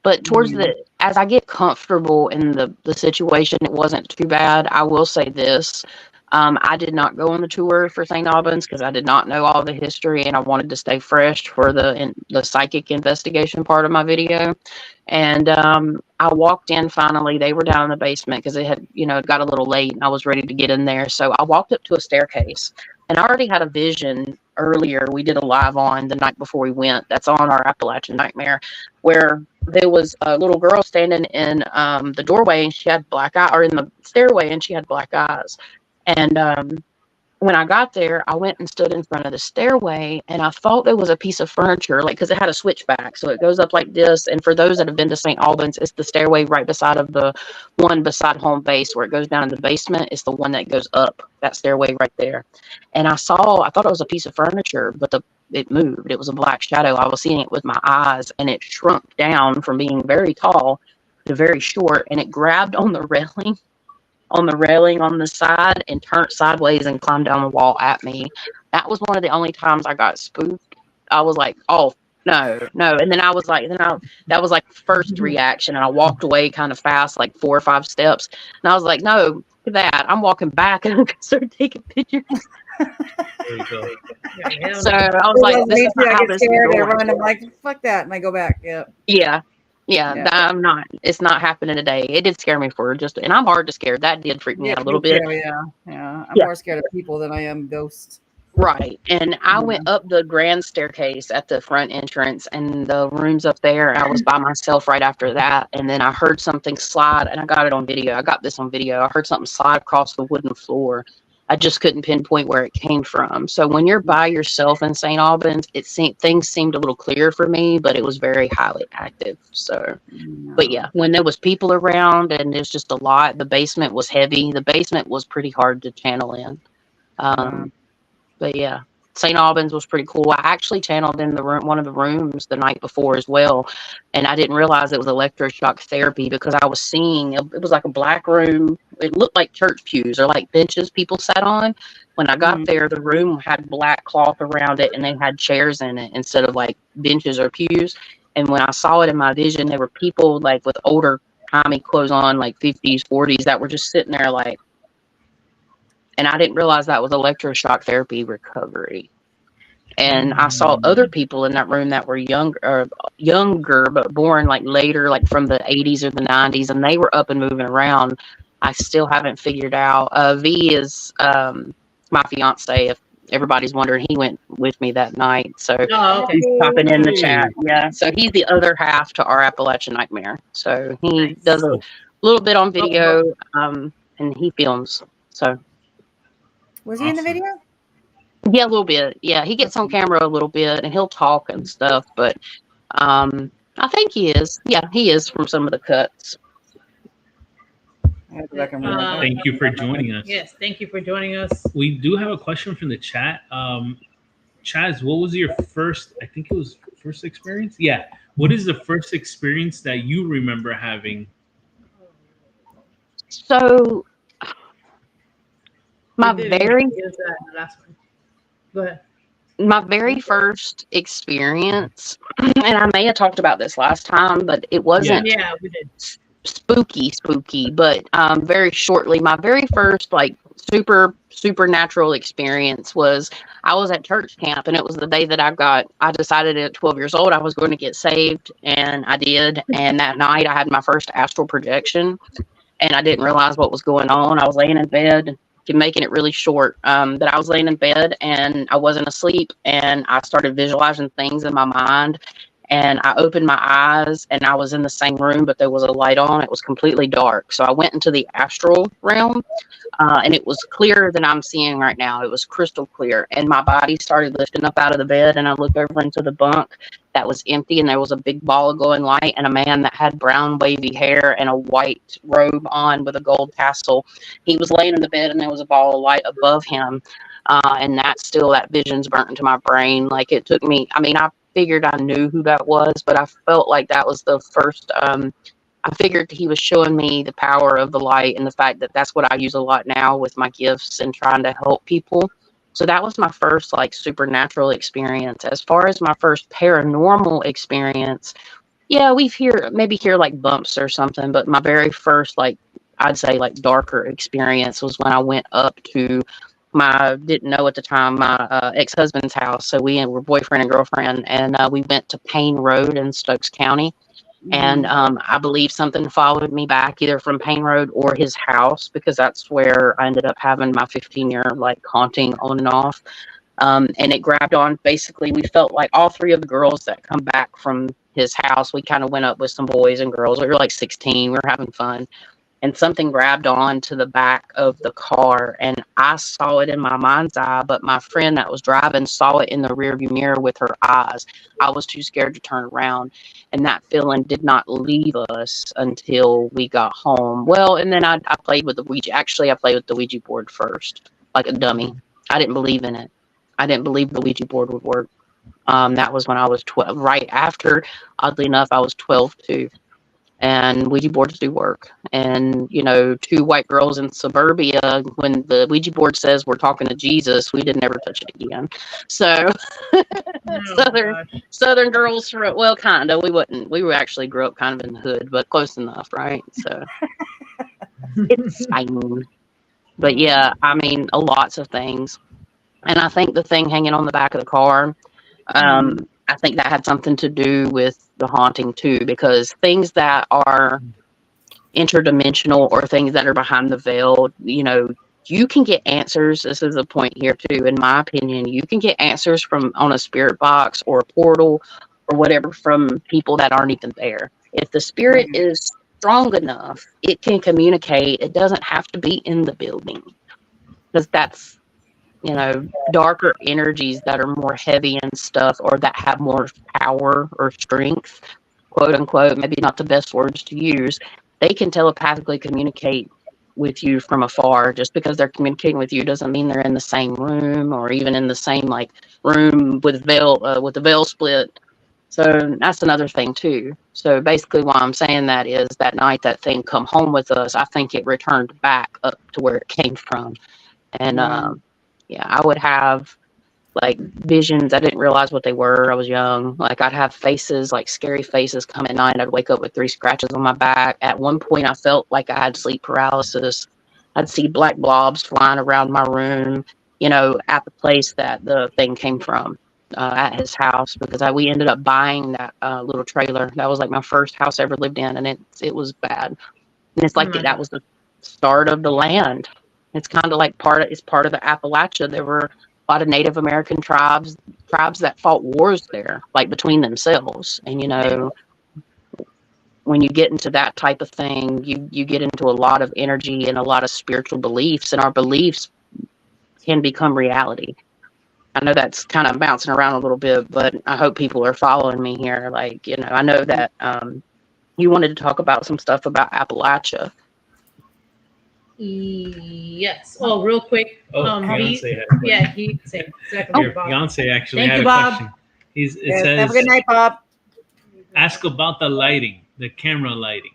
But towards as I get comfortable in the situation, it wasn't too bad. I will say this. I did not go on the tour for St. Albans because I did not know all the history and I wanted to stay fresh for the psychic investigation part of my video. And I walked in finally. They were down in the basement because it had, you know, it got a little late and I was ready to get in there. So I walked up to a staircase and I already had a vision earlier. We did a live on the night before we went. That's on our Appalachian Nightmare, where there was a little girl standing in the doorway and she had black eye, or in the stairway, and she had black eyes. And when I got there, I went and stood in front of the stairway and I thought there was a piece of furniture, like, because it had a switchback. So it goes up like this. And for those that have been to St. Albans, it's the stairway right beside of the one beside home base where it goes down in the basement. It's the one that goes up that stairway right there. And I thought it was a piece of furniture, but it moved. It was a black shadow. I was seeing it with my eyes and it shrunk down from being very tall to very short. And it grabbed on the railing on the side and turned sideways and climbed down the wall at me. That was one of the only times I got spooked. I was like, oh, no. And then I was like, that was like first reaction. And I walked away kind of fast, like 4 or 5 steps. And I was like, no, look at that. I'm walking back and I'm going to start taking pictures. There you go. So I was like, this is not how this is going. I'm like, fuck that. And I go back. Yeah, I'm not. It's not happening today. It did scare me and I'm hard to scare. That did freak me out a little bit. I'm more scared of people than I am ghosts. Right. And I went up the grand staircase at the front entrance and the rooms up there. I was by myself right after that. And then I heard something slide, and I got it on video. I got this on video. I heard something slide across the wooden floor. I just couldn't pinpoint where it came from. So when you're by yourself in St. Albans, things seemed a little clear for me, but it was very highly active. So, but yeah, when there was people around and there's just a lot, the basement was heavy. The basement was pretty hard to channel in. But yeah, St. Albans was pretty cool. I actually channeled in one of the rooms the night before as well. And I didn't realize it was electroshock therapy because I was seeing, it was like a black room. It looked like church pews or like benches people sat on. When I got there, the room had black cloth around it and they had chairs in it instead of like benches or pews. And when I saw it in my vision, there were people like with older timey clothes on, like 50s, 40s, that were just sitting there like, and I didn't realize that was electroshock therapy recovery. And I saw other people in that room that were younger, but born like later, like from the 80s or the 90s, and they were up and moving around. I still haven't figured out. V is my fiance. If everybody's wondering, he went with me that night. So he's popping in the chat. Yeah. So he's the other half to our Appalachian Nightmare. So he does a little bit on video, and he films. So. Was he in the video? Yeah, a little bit. Yeah, he gets on camera a little bit and he'll talk and stuff, but I think he is. Yeah, he is from some of the cuts. Thank you for joining us. Yes, thank you for joining us. We do have a question from the chat. Chaz, what was your first, I think it was first experience? Yeah. What is the first experience that you remember having? So my very last one. Go ahead. My very first experience, and I may have talked about this last time, but it wasn't Yeah, we did. spooky, but very shortly, my very first like supernatural experience was I was at church camp, and it was the day that I decided at 12 years old I was going to get saved, and I did. And that night I had my first astral projection, and I didn't realize what was going on. I was laying in bed, making it really short, that I was laying in bed and I wasn't asleep, and I started visualizing things in my mind. And I opened my eyes, and I was in the same room, but there was a light on. It was completely dark. So I went into the astral realm, and it was clearer than I'm seeing right now. It was crystal clear. And my body started lifting up out of the bed, and I looked over into the bunk that was empty, and there was a big ball of glowing light and a man that had brown wavy hair and a white robe on with a gold tassel. He was laying in the bed, and there was a ball of light above him. And that vision's burnt into my brain. Like, it took me, I figured I knew who that was, but I felt like that was the first, I figured he was showing me the power of the light, and the fact that that's what I use a lot now with my gifts and trying to help people. So that was my first like supernatural experience. As far as my first paranormal experience, yeah, maybe hear like bumps or something, but my very first, like, I'd say like darker experience was when I went up to didn't know at the time, my ex-husband's house. So we were boyfriend and girlfriend, and we went to Payne Road in Stokes County. And I believe something followed me back either from Payne Road or his house, because that's where I ended up having my 15-year like haunting on and off. And it grabbed on. Basically, we felt like all three of the girls that come back from his house, we kind of went up with some boys and girls. We were like 16. We were having fun. And something grabbed on to the back of the car, and I saw it in my mind's eye, but my friend that was driving saw it in the rearview mirror with her eyes. I was too scared to turn around, and that feeling did not leave us until we got home. Well, and then I played with the Ouija. Actually, I played with the Ouija board first, like a dummy. I didn't believe in it. I didn't believe the Ouija board would work. That was when I was 12. Right after, oddly enough, I was 12 too. And Ouija boards do work. And, two white girls in suburbia, when the Ouija board says we're talking to Jesus, we didn't ever touch it again. So Southern girls, well, kind of. We actually grew up kind of in the hood, but close enough, right? So it's fine. But yeah, lots of things. And I think the thing hanging on the back of the car, I think that had something to do with the haunting too, because things that are interdimensional or things that are behind the veil, you can get answers. This is a point here too, in my opinion. You can get answers on a spirit box or a portal or whatever from people that aren't even there. If the spirit is strong enough, it can communicate. It doesn't have to be in the building, because that's darker energies that are more heavy and stuff, or that have more power or strength, quote unquote, maybe not the best words to use. They can telepathically communicate with you from afar. Just because they're communicating with you doesn't mean they're in the same room, or even in the same room with the veil split. So that's another thing too. So basically why I'm saying that is that night that thing come home with us, I think it returned back up to where it came from. And yeah, I would have visions. I didn't realize what they were. I was young. I'd have faces, scary faces come at night. I'd wake up with 3 scratches on my back. At one point, I felt like I had sleep paralysis. I'd see black blobs flying around my room, at the place that the thing came from, at his house, because we ended up buying that little trailer. That was my first house I ever lived in, and it was bad. And it's that was the start of the land. It's kind of part of the Appalachia. There were a lot of Native American tribes that fought wars there, between themselves. And when you get into that type of thing, you get into a lot of energy and a lot of spiritual beliefs, and our beliefs can become reality. I know that's kind of bouncing around a little bit, but I hope people are following me here. I know that you wanted to talk about some stuff about Appalachia. Yes. Oh, real quick. Beyonce had a question. Yeah, he said exactly. Your Beyonce actually Thank had you, a Bob. question. It Yes, says, have a good night, Bob. ask about the lighting, the camera lighting.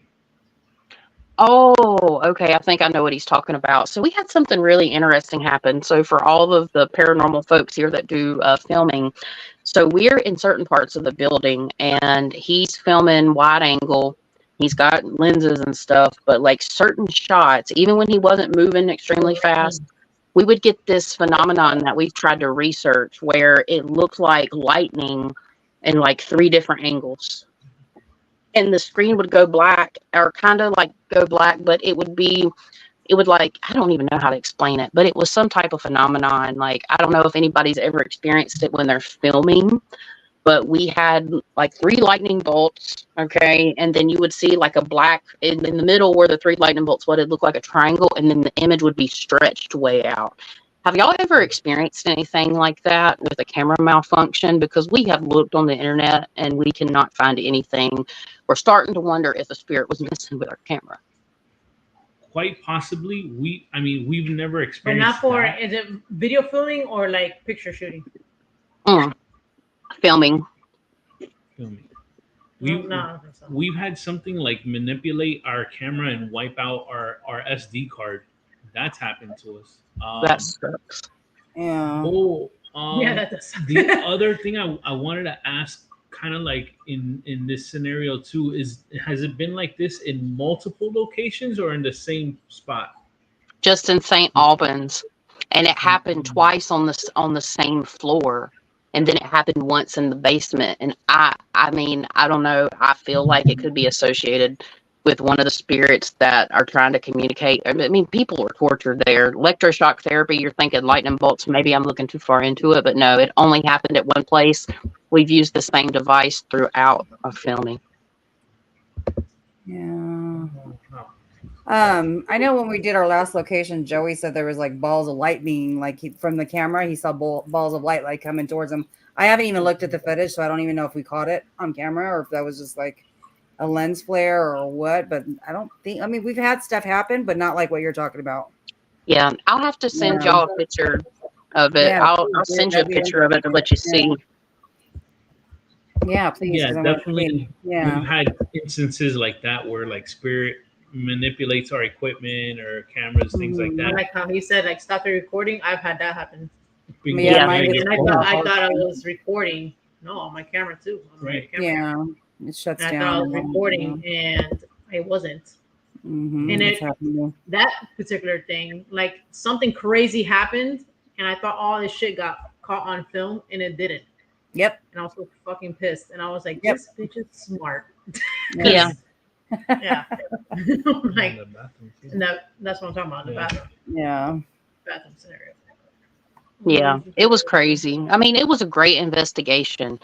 Oh, okay. I think I know what he's talking about. So we had something really interesting happen. So for all of the paranormal folks here that do filming, so we're in certain parts of the building, and he's filming wide angle. He's got lenses and stuff, but like certain shots, even when he wasn't moving extremely fast, we would get this phenomenon that we've tried to research where it looked like lightning in like 3 different angles. And the screen would go black, or kind of like go black, but it would like, I don't even know how to explain it, but it was some type of phenomenon. Like, I don't know if anybody's ever experienced it when they're filming, but we had like 3 lightning bolts, okay, and then you would see like a black in the middle where the 3 lightning bolts would look like a triangle, and then the image would be stretched way out. Have y'all ever experienced anything like that with a camera malfunction? Because we have looked on the internet and we cannot find anything. We're starting to wonder if a spirit was messing with our camera. Quite possibly. We've never But experienced not for, that. is it video filming or like picture shooting? Filming. We've had something like manipulate our camera and wipe out our SD card. That's happened to us. That sucks. Yeah. Yeah, that does. The other thing I wanted to ask, kind of like in this scenario too, is has it been like this in multiple locations or in the same spot? Just in St. Albans, and it happened twice on the same floor, and then it happened once in the basement. And I mean, I don't know. I feel like it could be associated with one of the spirits that are trying to communicate. I mean, people are tortured there. Electroshock therapy, you're thinking lightning bolts. Maybe I'm looking too far into it, but no, it only happened at one place. We've used the same device throughout our filming. Yeah. I know when we did our last location, Joey said there was like balls of lightning, like from the camera, he saw balls of light like coming towards him. I haven't even looked at the footage, so I don't even know if we caught it on camera or if that was just like a lens flare or what, but I don't think, I mean, we've had stuff happen, but not like what you're talking about. Yeah, I'll have to send y'all a picture of it. Yeah, I'll send you a picture of it to let you see. Yeah, please. Yeah, definitely. Yeah. We've had instances like that where like spirit manipulates our equipment or cameras, things like that. Like how he said, like, stop the recording. I've had that happen. Yeah, And I thought I was recording. No, on my camera too. Right. Yeah. It shuts down. I thought I was recording, and I wasn't. And that particular thing, like something crazy happened, and I thought all this shit got caught on film, and it didn't. Yep. And I was so fucking pissed, and I was like, "This bitch is smart." Yeah. Yeah. Like, that's what I'm talking about. The bathroom. Yeah. Bathroom scenario. Yeah, it was crazy. I mean, it was a great investigation.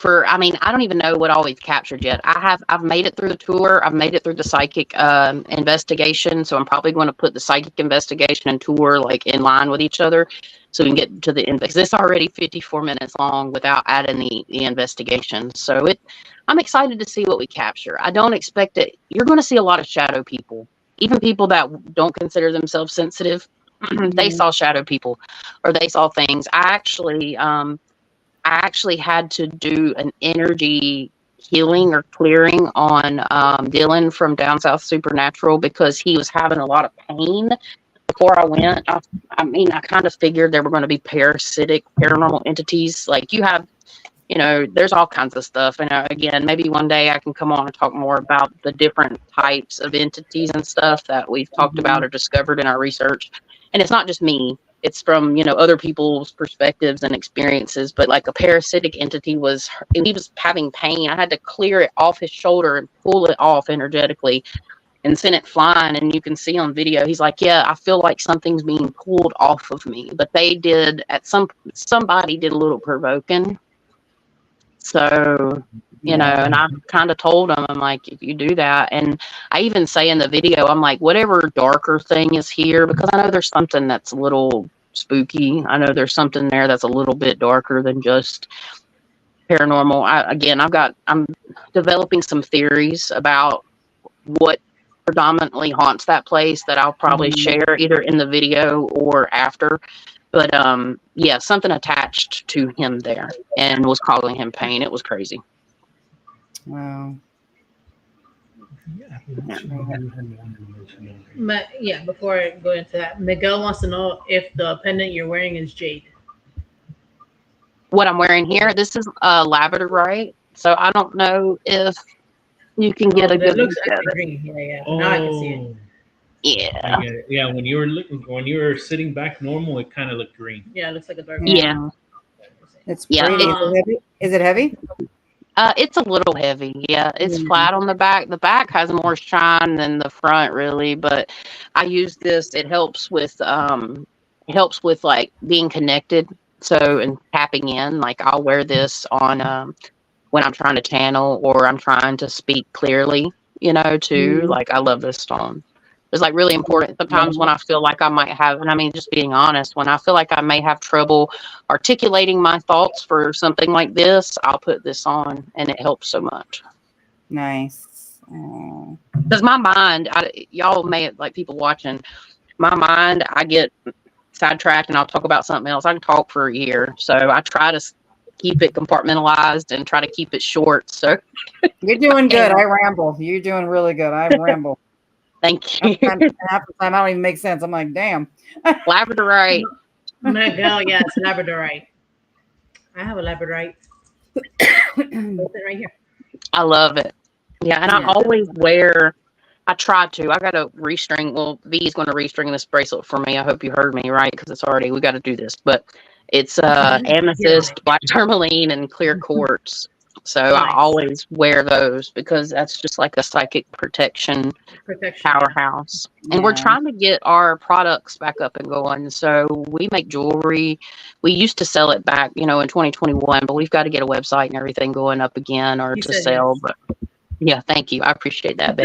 I don't even know what all we've captured yet. I've made it through the tour. I've made it through the psychic investigation. So I'm probably going to put the psychic investigation and tour like in line with each other, so we can get to the end. Because it's already 54 minutes long without adding the investigation. So I'm excited to see what we capture. I don't expect it. You're going to see a lot of shadow people, even people that don't consider themselves sensitive. They saw shadow people, or they saw things. I actually had to do an energy healing or clearing on Dylan from Down South Supernatural because he was having a lot of pain. Before I went, I kind of figured there were going to be parasitic paranormal entities. Like you have, there's all kinds of stuff. And again, maybe one day I can come on and talk more about the different types of entities and stuff that we've talked about or discovered in our research. And it's not just me. It's from, other people's perspectives and experiences. But like a parasitic entity he was having pain. I had to clear it off his shoulder and pull it off energetically and send it flying. And you can see on video, he's like, yeah, I feel like something's being pulled off of me. But they did, somebody did a little provoking. So, and I kind of told him, I'm like, if you do that, and I even say in the video, I'm like, whatever darker thing is here, because I know there's something that's a little spooky. I know there's something there that's a little bit darker than just paranormal. I'm developing some theories about what predominantly haunts that place that I'll probably share either in the video or after. But something attached to him there and was causing him pain. It was crazy. Wow. Yeah, Appalachian. Yeah, before I go into that, Miguel wants to know if the pendant you're wearing is jade. What I'm wearing here, this is labradorite. So I don't know if you can get a It good looks look at actually it. green. Yeah. Oh, Now I can see it. Yeah. I get it. Yeah, when you were sitting back normal, it kind of looked green. Yeah, it looks like a dark. Yeah. It's Yeah, pretty. Is it heavy? It's a little heavy. Yeah, it's flat on the back. The back has more shine than the front, really. But I use this. It helps with like being connected. So and tapping in. Like I'll wear this on when I'm trying to channel or I'm trying to speak clearly. You know, too. Like I love this stone. It's like really important. Sometimes when I feel like I might have, and I mean, just being honest, when I feel like I may have trouble articulating my thoughts for something like this, I'll put this on and it helps so much. Nice. Because my mind, y'all may, like people watching, my mind, I get sidetracked and I'll talk about something else. I can talk for a year. So I try to keep it compartmentalized and try to keep it short. So you're doing good. I ramble. You're doing really good. I ramble. Thank you. Half the time I don't even make sense. I'm like, damn. Labradorite. Miguel, yeah, it's labradorite. I have a labradorite. Right here. I love it. Yeah, and I always wear. I try to. I got to restring. Well, V's going to restring this bracelet for me. I hope you heard me right because it's already. We got to do this, but it's amethyst, black tourmaline, and clear quartz. So I always wear those because that's just like a psychic protection powerhouse. And we're trying to get our products back up and going. So we make jewelry. We used to sell it back, in 2021, but we've got to get a website and everything going up again or to sell. But yeah, thank you. I appreciate that.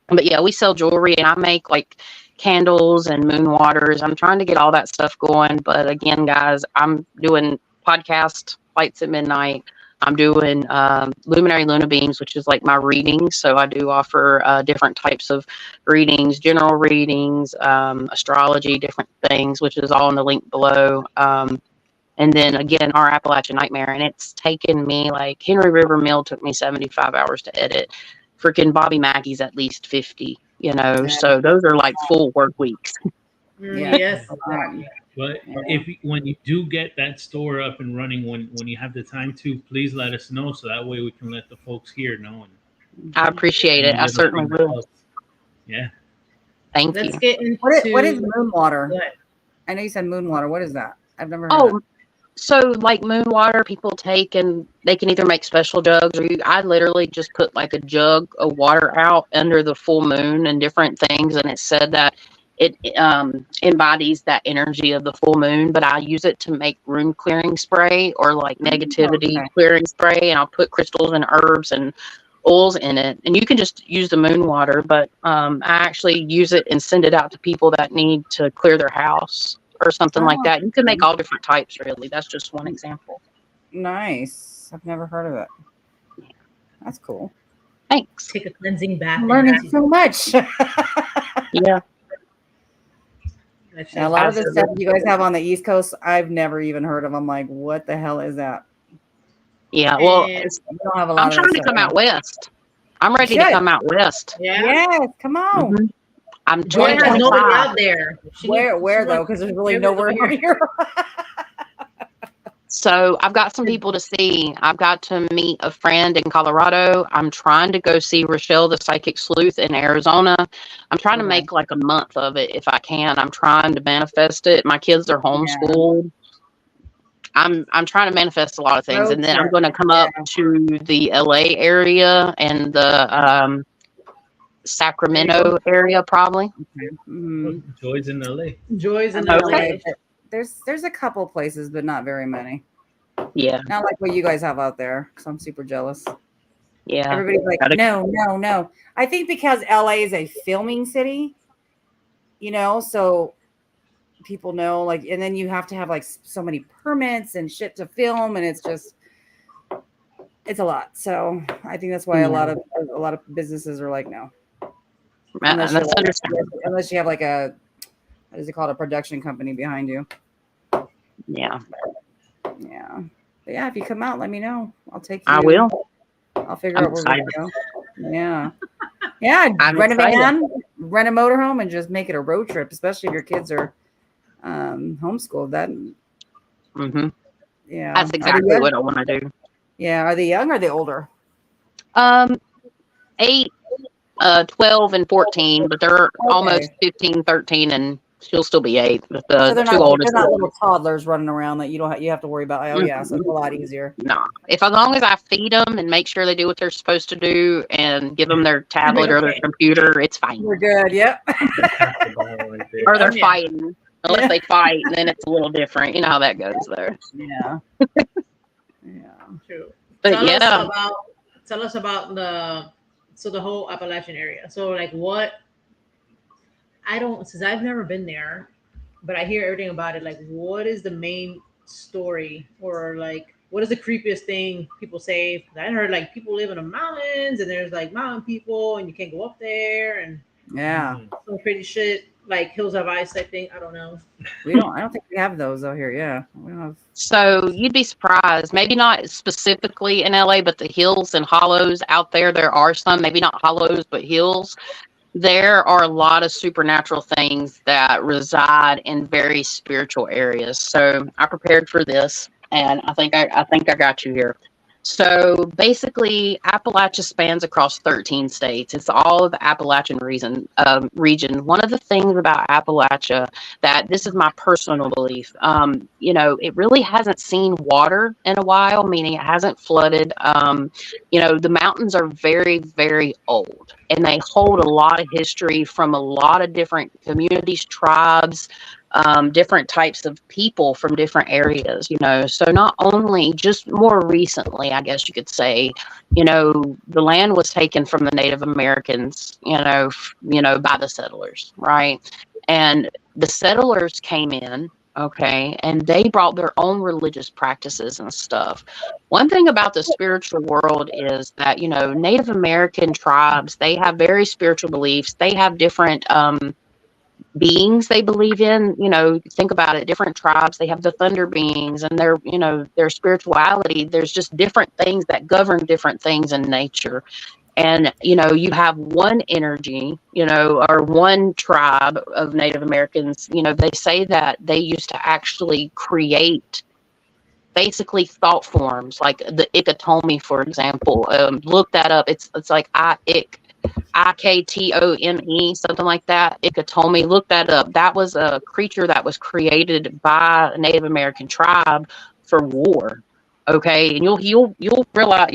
But yeah, we sell jewelry and I make like candles and moon waters. I'm trying to get all that stuff going. But again, guys, I'm doing podcast Lights at Midnight. I'm doing Luminary Luna Beams, which is like my readings. So I do offer different types of readings, general readings, astrology, different things, which is all in the link below. And then again, our Appalachian Nightmare. And it's taken me like Henry River Mill took me 75 hours to edit. Freaking Bobby Mackeys at least 50, So those are like full work weeks. Yes. But when you do get that store up and running, when you have the time to, please let us know so that way we can let the folks here know. I appreciate it. I certainly will. Yeah. Thank Let's you. Get into what is moon water? I know you said moon water. What is that? I've never heard of it. So like moon water, people take and they can either make special jugs or I literally just put like a jug of water out under the full moon and different things. And it said that it embodies that energy of the full moon, but I use it to make room clearing spray or like negativity clearing spray. And I'll put crystals and herbs and oils in it. And you can just use the moon water, but I actually use it and send it out to people that need to clear their house or something like that. You can make all different types, really. That's just one example. Nice. I've never heard of it. That's cool. Thanks. Take a cleansing bath. I'm learning so much. Yeah. Now, a lot of the stuff you guys have on the East Coast, I've never even heard of. I'm like, what the hell is that? Yeah, well, don't have a lot I'm trying to come out west. I'm ready to come out west. Yeah. Yes, come on. Mm-hmm. I'm There's nobody out there. Where though? Because there's really nowhere here. So I've got some people to see. I've got to meet a friend in Colorado. I'm trying to go see Rochelle the Psychic Sleuth in Arizona. I'm trying to make like a month of it if I can. I'm trying to manifest it. My kids are homeschooled. I'm trying to manifest a lot of things, and then I'm going to come up to the LA area and the Sacramento area probably. Joy's in LA. Joy's in LA. There's a couple places, but not very many. Yeah. Not like what you guys have out there. So I'm super jealous. Yeah. Everybody's like, no. I think because LA is a filming city, so people know, like, and then you have to have like so many permits and shit to film, and it's a lot. So I think that's why a lot of businesses are like, no. Unless you have like a, what is it called, a production company behind you. Yeah. Yeah. But yeah, if you come out, let me know. I'll take you. I will. I'll figure out where we're going to go. Yeah. Yeah. I'm Rent a excited. van, rent a motorhome, and just make it a road trip, especially if your kids are homeschooled. That, Mm-hmm. yeah. That's exactly what I want to do. Yeah. Are they young or are they older? 8, 12, and 14, but they're almost 15, 13, and she'll still be 8. But the So they're two not, oldest. they're not little toddlers running around that you have to worry about. Oh, yeah. So it's a lot easier. No, as long as I feed them and make sure they do what they're supposed to do and give them their tablet or their computer, it's fine. We're good. Yep. Or they're fighting. Unless they fight, then it's a little different. You know how that goes there. Yeah. Yeah. True. But tell us about the whole Appalachian area. So like since I've never been there, but I hear everything about it. Like, what is the main story, or like, what is the creepiest thing people say? I heard like people live in the mountains, and there's like mountain people, and you can't go up there, and Yeah. some crazy shit like Hills Have Eyes type thing. I don't know. I don't think we have those out here. Yeah. We don't have. So you'd be surprised. Maybe not specifically in LA, but the hills and hollows out there. There are some, maybe not hollows, but hills. There are a lot of supernatural things that reside in very spiritual areas. So I prepared for this, and I think I got you here. So basically, Appalachia spans across 13 states. It's all of the Appalachian region. One of the things about Appalachia, that this is my personal belief, it really hasn't seen water in a while, meaning it hasn't flooded. The mountains are very, very old, and they hold a lot of history from a lot of different communities, tribes, different types of people from different areas, so not only, just more recently, I guess you could say, the land was taken from the Native Americans, by the settlers, right? And the settlers came in, okay, and they brought their own religious practices and stuff. One thing about the spiritual world is that, Native American tribes, they have very spiritual beliefs. They have different, beings they believe in. Think about it, different tribes, they have the thunder beings, and their spirituality, there's just different things that govern different things in nature. And you have one energy, or one tribe of Native Americans, they say that they used to actually create basically thought forms, like the 𝐓𝐡𝐢𝐬, for example. Look that up. It's like 𝐓𝐡𝐢𝐬, something like that. 𝐓𝐡𝐢𝐬. Look that up. That was a creature that was created by a Native American tribe for war. Okay, and you'll realize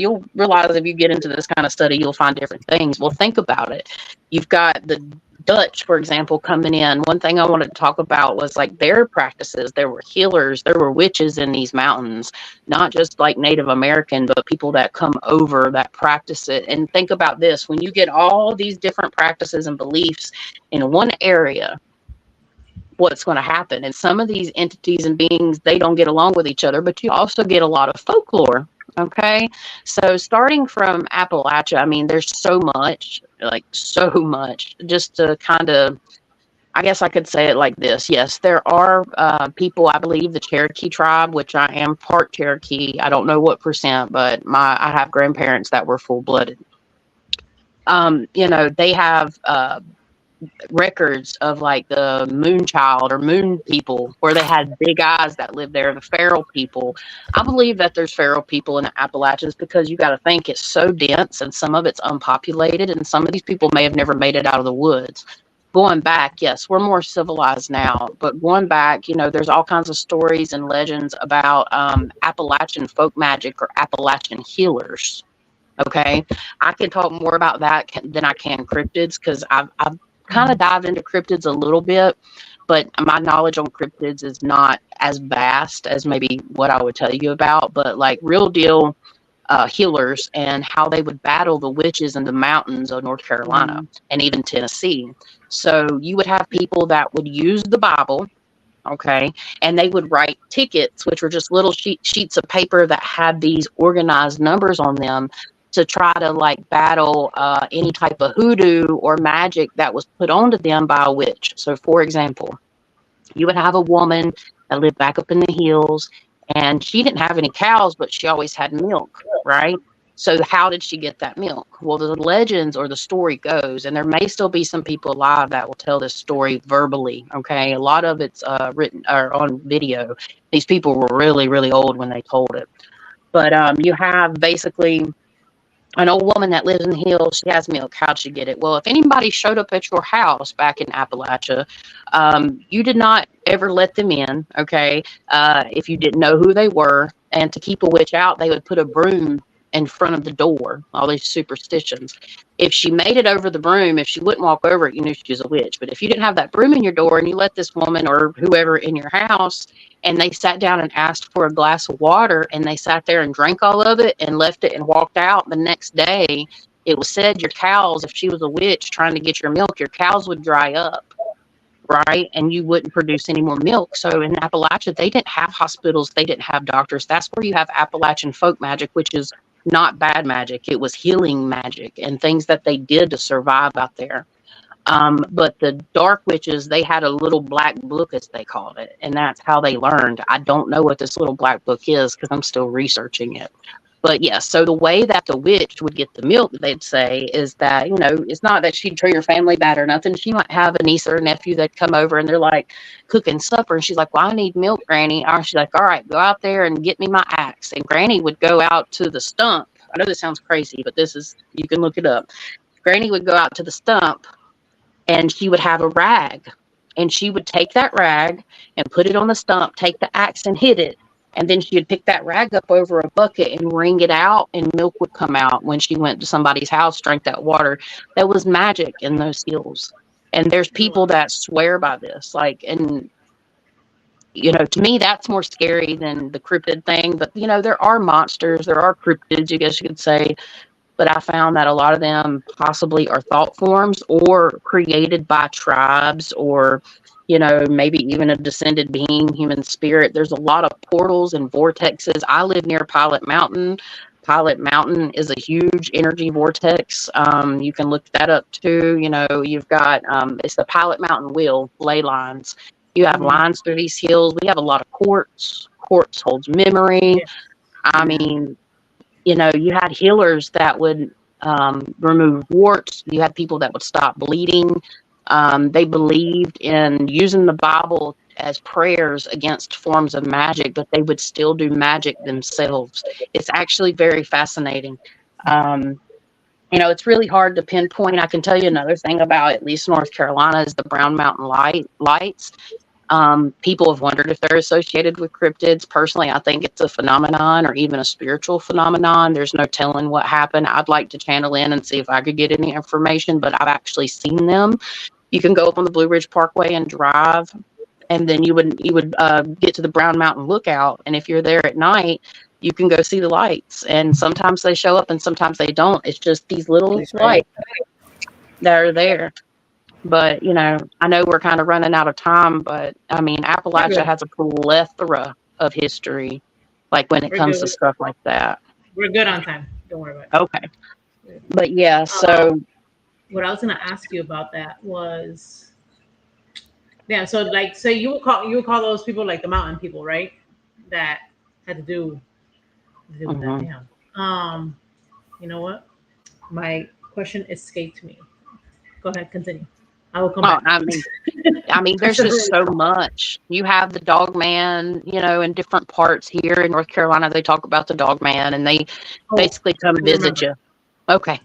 if you get into this kind of study, you'll find different things. Well, think about it. You've got the Dutch, for example, coming in. One thing I wanted to talk about was like their practices. There were healers, there were witches in these mountains, not just like Native American, but people that come over that practice it. And think about this, when you get all these different practices and beliefs in one area, what's going to happen? And some of these entities and beings, they don't get along with each other, but you also get a lot of folklore. Okay, so starting from Appalachia, I mean, there's so much, just to kind of, I guess I could say it like this. Yes, there are people, I believe the Cherokee tribe, which I am part Cherokee. I don't know what percent, but I have grandparents that were full-blooded. They have records of like the moon child or moon people, where they had big eyes that lived there, the feral people. I believe that there's feral people in the Appalachians, because you got to think it's so dense and some of it's unpopulated, and some of these people may have never made it out of the woods. Going back, yes, we're more civilized now, but going back, there's all kinds of stories and legends about Appalachian folk magic or Appalachian healers. Okay, I can talk more about that than I can cryptids, because I've kind of dived into cryptids a little bit, but my knowledge on cryptids is not as vast as maybe what I would tell you about. But like real deal healers, and how they would battle the witches in the mountains of North Carolina and even Tennessee. So you would have people that would use the Bible, okay, and they would write tickets, which were just little sheets of paper that had these organized numbers on them, to try to like battle any type of hoodoo or magic that was put onto them by a witch. So for example, you would have a woman that lived back up in the hills, and she didn't have any cows, but she always had milk, right? So how did she get that milk? Well, the legends or the story goes, and there may still be some people alive that will tell this story verbally. Okay, a lot of it's written or on video. These people were really, really old when they told it. But you have basically an old woman that lives in the hills. She has milk. How'd she get it? Well, if anybody showed up at your house back in Appalachia, you did not ever let them in. Okay, if you didn't know who they were, and to keep a witch out, they would put a broom in front of the door. All these superstitions. If she made it over the broom, if she wouldn't walk over it, you knew she was a witch. But if you didn't have that broom in your door and you let this woman or whoever in your house, and they sat down and asked for a glass of water, and they sat there and drank all of it and left it and walked out, the next day it was said your cows, if she was a witch trying to get your milk, your cows would dry up, right? And you wouldn't produce any more milk. So in Appalachia, they didn't have hospitals. They didn't have doctors. That's where you have Appalachian folk magic, which is not bad magic. It was healing magic and things that they did to survive out there. But the dark witches, they had a little black book, as they called it. And that's how they learned. I don't know what this little black book is because I'm still researching it. But yeah, so the way that the witch would get the milk, they'd say, is that, you know, it's not that she'd treat her family bad or nothing. She might have a niece or a nephew that come over and they're like cooking supper. And she's like, well, I need milk, Granny. Or she's like, all right, go out there and get me my axe. And Granny would go out to the stump. I know this sounds crazy, but this is, you can look it up. Granny would go out to the stump and she would have a rag. And she would take that rag and put it on the stump, take the axe and hit it. And then she would pick that rag up over a bucket and wring it out, and milk would come out when she went to somebody's house, drank that water. That was magic in those hills. And there's people that swear by this. Like, and, you know, to me, that's more scary than the cryptid thing. But, you know, there are monsters, there are cryptids, you guess you could say. But I found that a lot of them possibly are thought forms or created by tribes or, you know, maybe even a descended being, human spirit. There's a lot of portals and vortexes. I live near Pilot Mountain. Pilot Mountain is a huge energy vortex. You can look that up too. You know, you've got, it's the Pilot Mountain wheel, ley lines. You have lines through these hills. We have a lot of quartz. Quartz holds memory. I mean, you know, you had healers that would remove warts. You had people that would stop bleeding. They believed in using the Bible as prayers against forms of magic, but they would still do magic themselves. It's actually very fascinating. You know, it's really hard to pinpoint. I can tell you another thing about at least North Carolina is the Brown Mountain lights. People have wondered if they're associated with cryptids. Personally, I think it's a phenomenon or even a spiritual phenomenon. There's no telling what happened. I'd like to channel in and see if I could get any information, but I've actually seen them. You can go up on the Blue Ridge Parkway and drive, and then you would get to the Brown Mountain Lookout. And if you're there at night, you can go see the lights. And sometimes they show up and sometimes they don't. It's just these little lights that are there. But, you know, I know we're kind of running out of time, but I mean, Appalachia has a plethora of history, like when it comes to stuff like that. We're good on time. Don't worry about it. Okay. But yeah, so what I was going to ask you about that was, yeah, so like, so you would call those people like the mountain people, right? That had to do with that. Yeah. You know what? My question escaped me. Go ahead, continue. I will come back. I mean, there's just so much. You have the dog man, you know, in different parts here in North Carolina. They talk about the dog man, and they basically come visit you. Okay.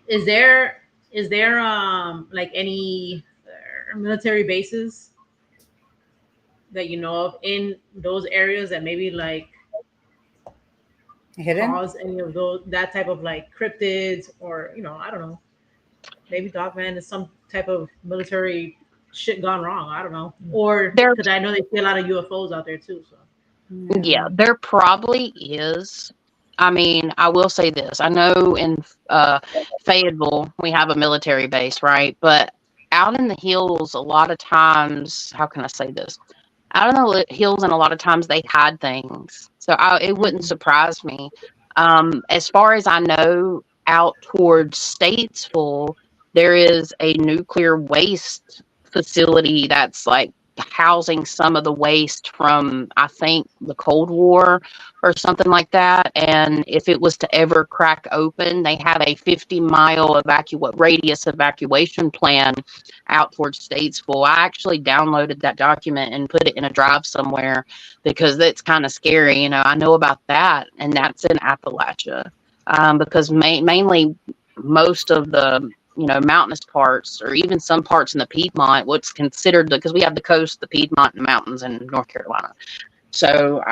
Is there like any military bases that you know of in those areas that maybe like hidden cause any of that type of like cryptids, or, you know, I don't know, maybe Dogman is some type of military shit gone wrong, I don't know, or because I know they see a lot of UFOs out there too, so yeah, there probably is. I mean, I will say this. I know in Fayetteville, we have a military base, right? But out in the hills, a lot of times, how can I say this? Out in the hills, and a lot of times they hide things. So it wouldn't surprise me. As far as I know, out towards Statesville, there is a nuclear waste facility that's like housing some of the waste from, I think, the Cold War or something like that. And if it was to ever crack open, they have a 50-mile radius evacuation plan out towards Statesville. I actually downloaded that document and put it in a drive somewhere because it's kind of scary. You know, I know about that, and that's in Appalachia, because mainly most of the mountainous parts, or even some parts in the Piedmont, what's considered, because we have the coast, the Piedmont, and the mountains in North Carolina. So,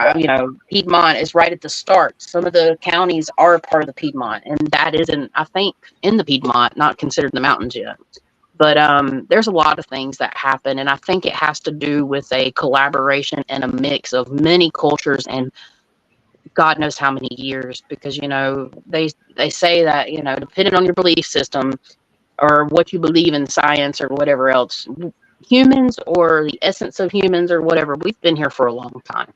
Piedmont is right at the start. Some of the counties are part of the Piedmont, and that isn't, I think, in the Piedmont, not considered the mountains yet. But there's a lot of things that happen, and I think it has to do with a collaboration and a mix of many cultures and God knows how many years, because, they say that, depending on your belief system or what you believe in science or whatever else, humans or the essence of humans or whatever, we've been here for a long time.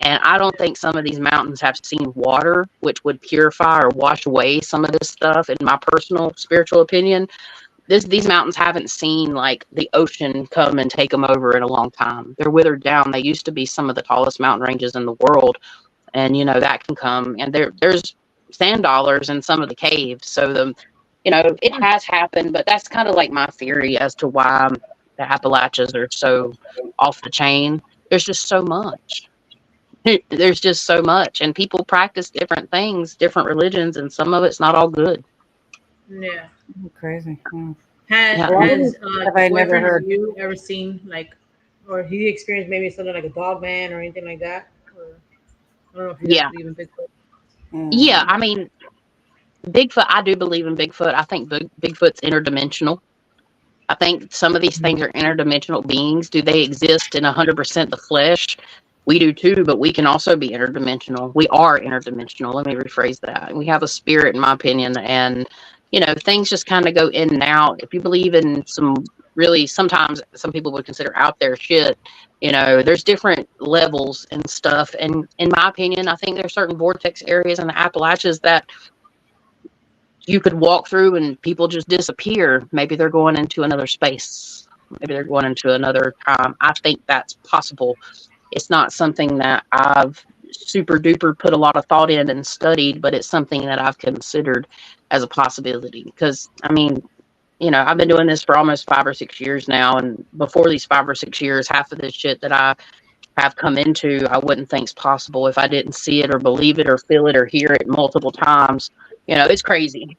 And I don't think some of these mountains have seen water, which would purify or wash away some of this stuff, in my personal spiritual opinion. These mountains haven't seen like the ocean come and take them over in a long time. They're withered down. They used to be some of the tallest mountain ranges in the world. And, that can come. And there's sand dollars in some of the caves. So it has happened, but that's kind of like my theory as to why the Appalachians are so off the chain. There's just so much. There's just so much. And people practice different things, different religions, and some of it's not all good. Yeah. Crazy. Has have I never heard? You ever seen, like, or have you experienced maybe something like a dog man or anything like that? Or, I don't know if you believe in Bigfoot. Yeah, I mean, Bigfoot, I do believe in Bigfoot. I think Bigfoot's interdimensional. I think some of these things are interdimensional beings. Do they exist in 100% the flesh? We do too, but we can also be interdimensional. We are interdimensional. Let me rephrase that. We have a spirit, in my opinion, and, things just kind of go in and out. If you believe in sometimes some people would consider out there shit, there's different levels and stuff. And in my opinion, I think there's certain vortex areas in the Appalachians that you could walk through and people just disappear. Maybe they're going into another space. Maybe they're going into another time. I think that's possible. It's not something that I've super duper put a lot of thought in and studied, but it's something that I've considered as a possibility. Because, I mean, I've been doing this for almost 5 or 6 years now. And before these 5 or 6 years, half of this shit that I have come into, I wouldn't think is possible if I didn't see it or believe it or feel it or hear it multiple times. It's crazy.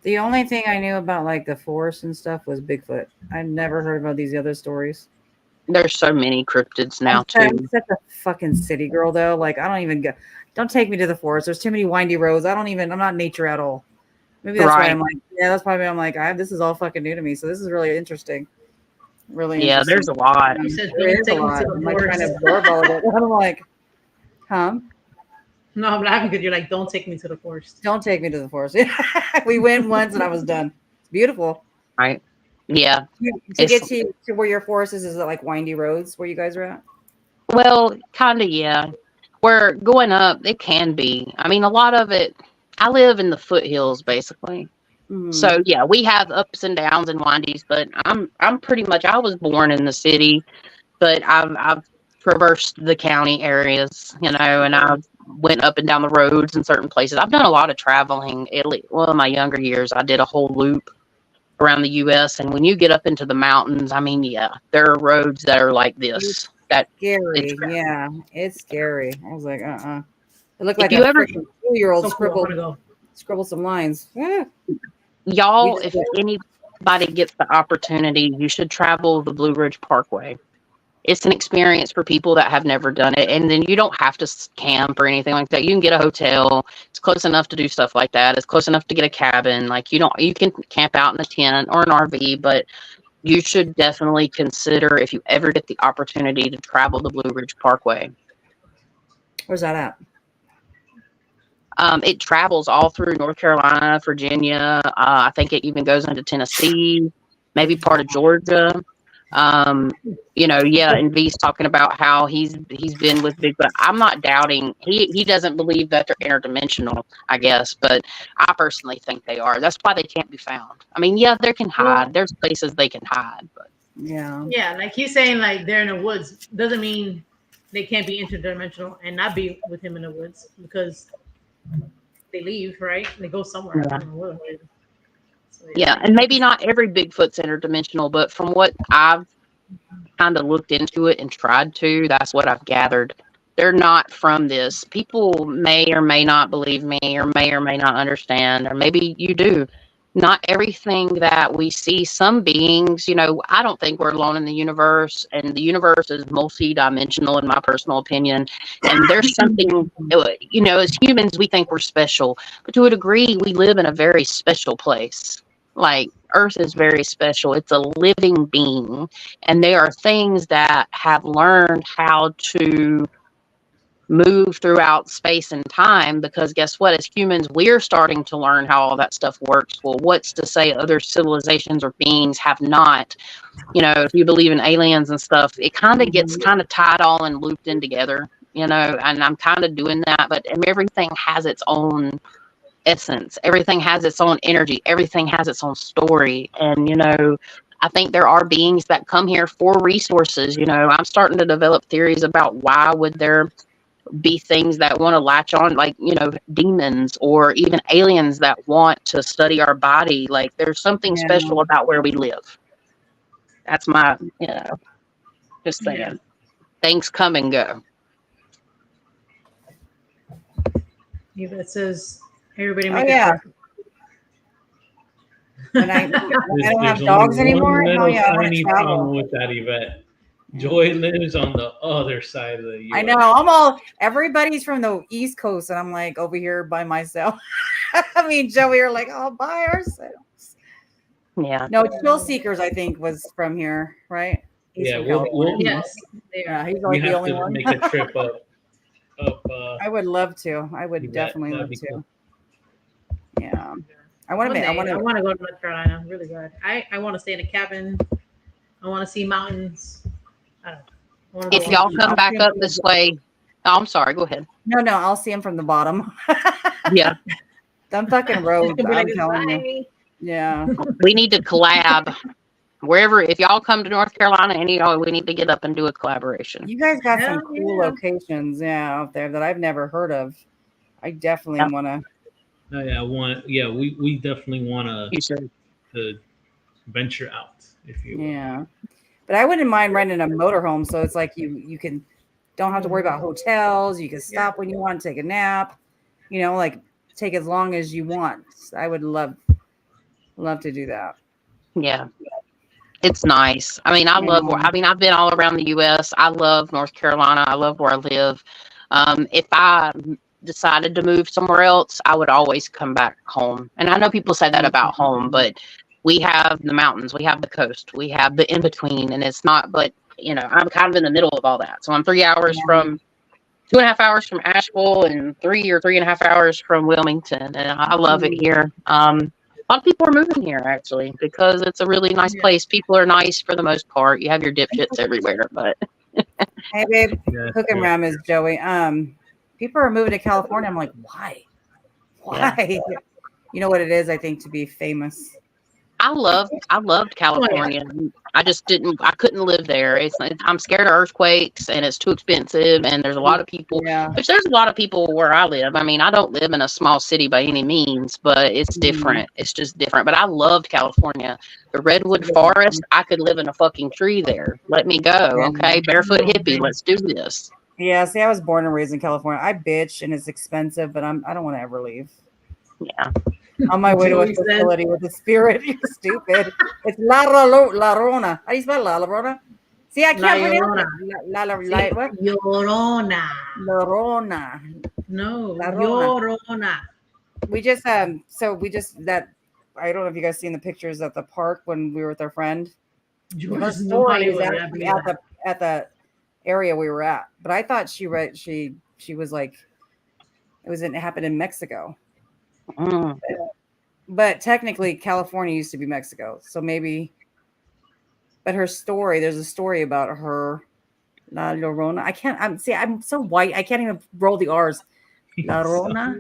The only thing I knew about like the forest and stuff was Bigfoot. I never heard about these other stories. There's so many cryptids now too. I'm such a fucking city girl though. Like I don't even go. Don't take me to the forest. There's too many windy roads. I'm not nature at all. Maybe that's why I'm like, that's probably I'm like, this is all fucking new to me. So this is really interesting. Really interesting. Yeah, there's a lot. You said There is a lot. I'm like trying to absorb all of it. I'm like, huh? No, I'm laughing because you're like, don't take me to the forest. Don't take me to the forest. We went once and I was done. It's beautiful. Right. Yeah. To get to where your forest is it like windy roads where you guys are at? Well, kind of, yeah. Where going up, it can be. I mean, a lot of it, I live in the foothills, basically. Mm-hmm. So, yeah, we have ups and downs and windies, but I'm pretty much, I was born in the city, but I've traversed the county areas, and I've went up and down the roads in certain places. I've done a lot of traveling. Well, in my younger years, I did a whole loop around the U.S. And when you get up into the mountains, I mean, yeah, there are roads that are like this. That's scary. Yeah, it's scary. I was like, It looked like a 2-year-old scribbled some lines. Yeah. Y'all, if anybody gets the opportunity, you should travel the Blue Ridge Parkway. It's an experience for people that have never done it. And then you don't have to camp or anything like that. You can get a hotel. It's close enough to do stuff like that. It's close enough to get a cabin. Like you can camp out in a tent or an RV, but you should definitely consider if you ever get the opportunity to travel the Blue Ridge Parkway. Where's that at? It travels all through North Carolina, Virginia. I think it even goes into Tennessee, maybe part of Georgia. And V's talking about how he's been with Bigfoot. I'm not doubting he doesn't believe that they're interdimensional, I guess, but I personally think they are. That's why they can't be found. I mean, yeah, they can hide. There's places they can hide, but Yeah. Yeah, like he's saying, like they're in the woods doesn't mean they can't be interdimensional and not be with him in the woods because they leave, right? They go somewhere. I don't know where. So, Yeah, and maybe not every Bigfoot's interdimensional, but from what I've kind of looked into it and tried to, that's what I've gathered. They're not from this. People may or may not believe me or may not understand, or maybe you do. Not everything that we see, some beings, I don't think we're alone in the universe, and the universe is multi-dimensional in my personal opinion. And there's something, as humans, we think we're special, but to a degree, we live in a very special place. Like Earth is very special. It's a living being, and there are things that have learned how to move throughout space and time, because guess what, as humans we're starting to learn how all that stuff works. Well, what's to say other civilizations or beings have not? If you believe in aliens and stuff, it kind of gets kind of tied all and looped in together, and I'm kind of doing that. But everything has its own essence, everything has its own energy, everything has its own story. And I think there are beings that come here for resources. I'm starting to develop theories about why would there be things that want to latch on, like demons or even aliens that want to study our body. Like there's something special about where we live. That's my just saying. Yeah. Things come and go. It says everybody make and I don't have dogs anymore. Oh yeah, I want to travel with that, Yvette. Joy lives on the other side of the US. I know. Everybody's from the East Coast, and I'm like over here by myself. I mean, Joey are like all by ourselves. Yeah. No, Thrill Seekers, I think, was from here, right? He's we'll yes. Yeah, he's like the only one. Make a trip up. I would love to. I would definitely love to. Cool. Yeah. I want to go to North Carolina really bad. I want to stay in a cabin. I want to see mountains. If y'all come back up this way, I'm sorry, go ahead. No, I'll see him from the bottom. Yeah. Them fucking roads, I'm telling you. Yeah. We need to collab. Wherever, if y'all come to North Carolina, any of y'all, we need to get up and do a collaboration. You guys got some cool locations, out there that I've never heard of. I definitely want to. We definitely want to venture out, if you will. Yeah. But I wouldn't mind renting a motorhome, so it's like you don't have to worry about hotels. You can stop when you want to take a nap. Like take as long as you want. I would love to do that. Yeah, it's nice. I mean, I've been all around the U.S. I love North Carolina. I love where I live. If I decided to move somewhere else, I would always come back home. And I know people say that about home, but we have the mountains, we have the coast, we have the in-between, and it's not, but, I'm kind of in the middle of all that. So I'm 3 hours from, 2.5 hours from Asheville and 3 or 3.5 hours from Wilmington. And I love it here. A lot of people are moving here, actually, because it's a really nice place. People are nice for the most part. You have your dipshits everywhere, but. Hey, babe, Cook and Ram is Joey. People are moving to California. I'm like, why? Yeah. You know what it is, I think, to be famous. I loved California. I couldn't live there. I'm scared of earthquakes, and it's too expensive, and there's a lot of people, which there's a lot of people where I live. I mean, I don't live in a small city by any means, but it's different. It's just different. But I loved California. The redwood forest, I could live in a fucking tree there. Let me go. Okay. Barefoot hippie. Let's do this. Yeah. See, I was born and raised in California. I bitch, and it's expensive, but I don't want to ever leave. Yeah. On my way to a facility with the spirit. You're stupid. It's La Llorona. How do you spell La Llorona? See, I can't pronounce it. What? Llorona. Llorona. No, Llorona. We just I don't know if you guys seen the pictures at the park when we were with our friend. Her story is actually at the area we were at. But I thought she was like, it happened in Mexico. But technically California used to be Mexico, so maybe. But her story, there's a story about her, La Llorona. I'm so white, I can't even roll the R's. La Llorona.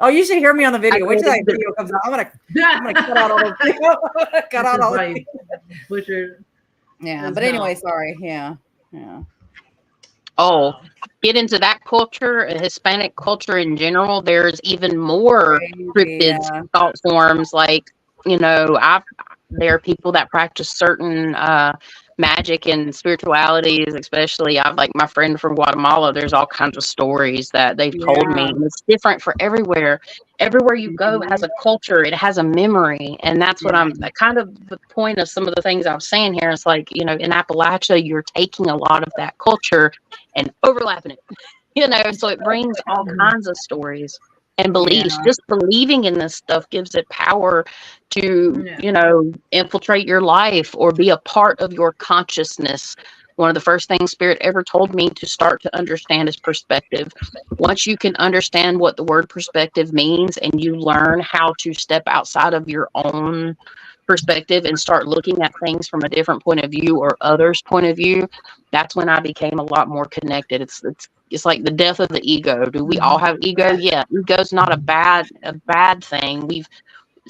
Oh, you should hear me on the video. Wait till that video comes out. I'm gonna cut out all the cut out all the butcher. Yeah, It's but anyway, not. sorry. Yeah. Yeah. Oh, Um, get into that culture, Hispanic culture in general. There's even more Crazy. cryptid Yeah. thought forms. Like, you know, there are people that practice certain magic and spiritualities, especially I've like my friend from Guatemala, there's all kinds of stories that they've told me. Yeah. And it's different for everywhere. Everywhere you go has Mhm. a culture, it has a memory. And that's what Yeah. that kind of the point of some of the things I'm saying here is like, you know, in Appalachia, you're taking a lot of that culture and overlapping it, you know, so it brings all mhm. kinds of stories and Yeah. beliefs. Just believing in this stuff gives it power to, Yeah. you know, infiltrate your life or be a part of your consciousness. One of the first things Spirit ever told me to start to understand is perspective. Once you can understand what the word perspective means and you learn how to step outside of your own perspective and start looking at things from a different point of view or others' point of view, that's when I became a lot more connected. It's like the death of the ego. Do we all have ego? Right. Yeah, ego's not a bad thing.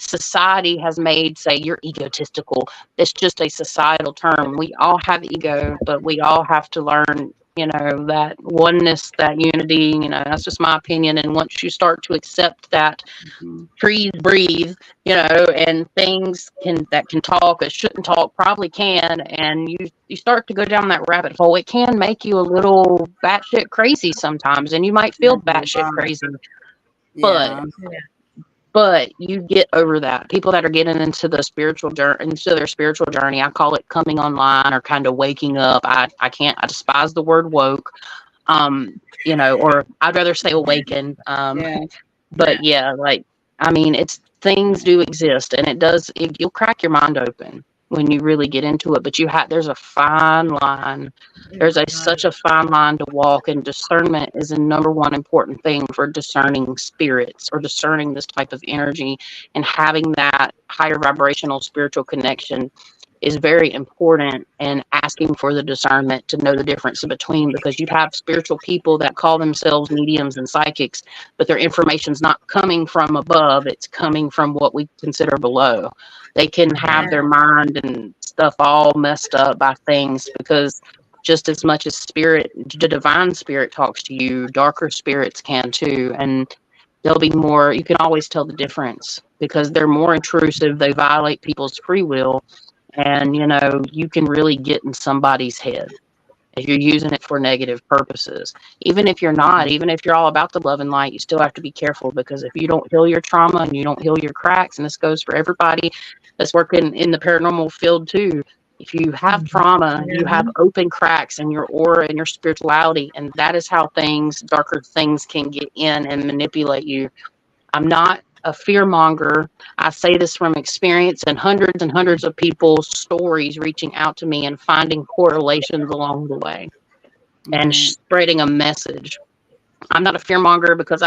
Society has made say you're egotistical. It's just a societal term. We all have ego, but we all have to learn, you know, that oneness, that unity. You know, that's just my opinion. And once you start to accept that Mhm. trees breathe, you know, and things that can talk that shouldn't talk probably can, and you start to go down that rabbit hole, it can make you a little batshit crazy sometimes, and you might Yeah. feel batshit crazy, but Yeah. Yeah. you get over that. People that are getting into the spiritual journey, into their spiritual journey, I call it coming online or kind of waking up. I despise the word woke, you know, or I'd rather say awaken. Yeah. But yeah, like, I mean, it's things do exist, and you'll crack your mind open when you really get into it. But there's a fine line. There's such a fine line to walk, and discernment is a number one important thing for discerning spirits or discerning this type of energy, and having that higher vibrational spiritual connection is very important, and asking for the discernment to know the difference in between, because you have spiritual people that call themselves mediums and psychics, but their information's not coming from above, it's coming from what we consider below. They can have their mind and stuff all messed up by things, because just as much as the divine spirit talks to you, darker spirits can too, and they'll be more, you can always tell the difference because they're more intrusive, they violate people's free will, and you know, you can really get in somebody's head if you're using it for negative purposes. Even if you're not, even if you're all about the love and light, you still have to be careful, because if you don't heal your trauma and you don't heal your cracks, and this goes for everybody that's working in the paranormal field too, if you have trauma, you have open cracks in your aura and your spirituality, and that is how darker things can get in and manipulate you. I'm not a fear monger. I say this from experience and hundreds of people's stories reaching out to me and finding correlations along the way and Right. spreading a message. I'm not a fear monger because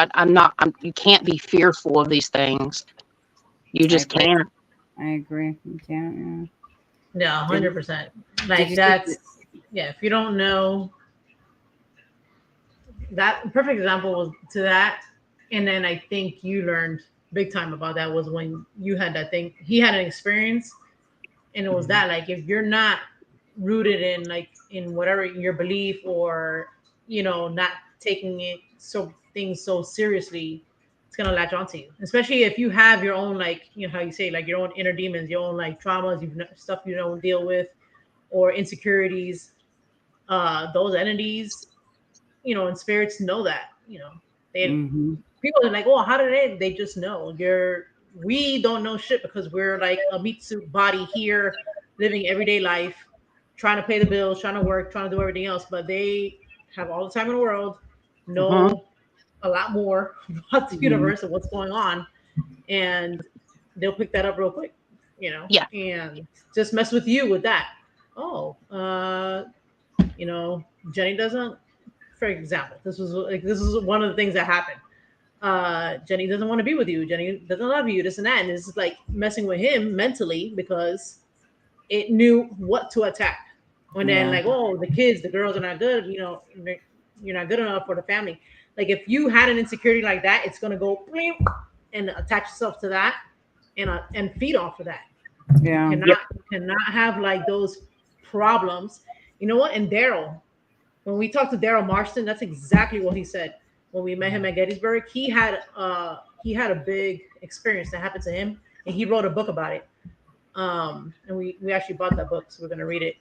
you can't be fearful of these things. You I just agree. can't. I agree. You can't. Yeah, Yeah. 100%. Did Like you that's yeah. If you don't know, that perfect example was to that, and then I think you learned big time about that was when you had that thing. He had an experience, and it was that like if you're not rooted in like in whatever your belief or not taking it so things so seriously, it's gonna latch onto you, especially if you have your own like how you say like your own inner demons, your own like traumas, stuff you don't deal with or insecurities. Those entities, and spirits know that, they Mm-hmm. people are like, oh, how do they just know we don't know shit because we're like a meat suit body here living everyday life, trying to pay the bills, trying to work, trying to do everything else, but they have all the time in the world, Mm-hmm. know a lot more about the Mm-hmm. universe and what's going on, and they'll pick that up real quick, Yeah. and just mess with you with that. Oh, Jenny doesn't, for example, this is one of the things that happened. Jenny doesn't want to be with you. Jenny doesn't love you. This and that, and this is like messing with him mentally because it knew what to attack. And then Yeah. like, oh, the kids, the girls are not good. You're not good enough for the family. Like if you had an insecurity like that, it's gonna go and attach itself to that and feed off of that. You Yeah. cannot have like those problems. You know what? And Daryl, when we talked to Daryl Marston, that's exactly what he said. When we met him at Gettysburg, he had a big experience that happened to him, and he wrote a book about it. And we actually bought that book, so we're gonna read it.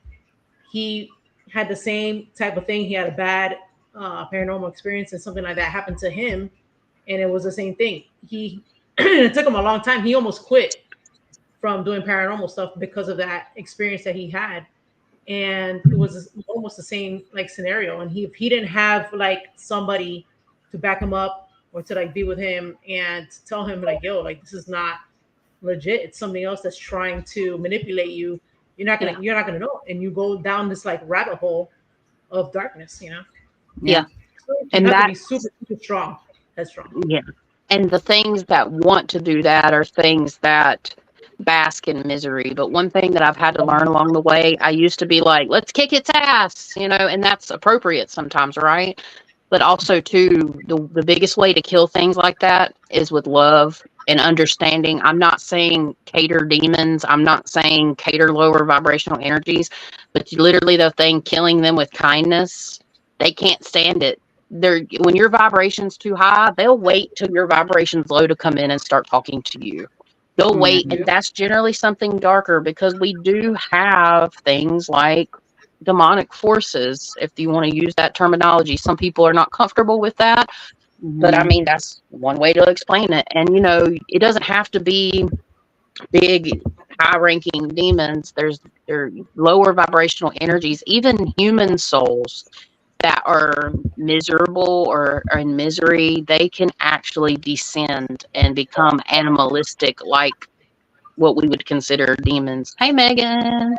He had the same type of thing. He had a bad paranormal experience, and something like that happened to him, and it was the same thing. It took him a long time. He almost quit from doing paranormal stuff because of that experience that he had, and it was almost the same like scenario. And he didn't have like somebody to back him up or to like be with him and tell him like, yo, like this is not legit. It's something else that's trying to manipulate you. You're not gonna know, and you go down this like rabbit hole of darkness. Yeah. So And you have that- to be super, super strong. That's strong. Yeah. And the things that want to do that are things that bask in misery. But one thing that I've had to learn along the way, I used to be like, let's kick its ass, and that's appropriate sometimes, right? But also, too, the biggest way to kill things like that is with love and understanding. I'm not saying cater demons. I'm not saying cater lower vibrational energies. But literally, the thing, killing them with kindness, they can't stand it. When your vibration's too high, they'll wait till your vibration's low to come in and start talking to you. They'll wait, and that's generally something darker, because we do have things like demonic forces, if you want to use that terminology. Some people are not comfortable with that, but I mean, that's one way to explain it. And it doesn't have to be big, high-ranking demons. There are lower vibrational energies, even human souls that are miserable or are in misery. They can actually descend and become animalistic, like what we would consider demons. Hey, Megan.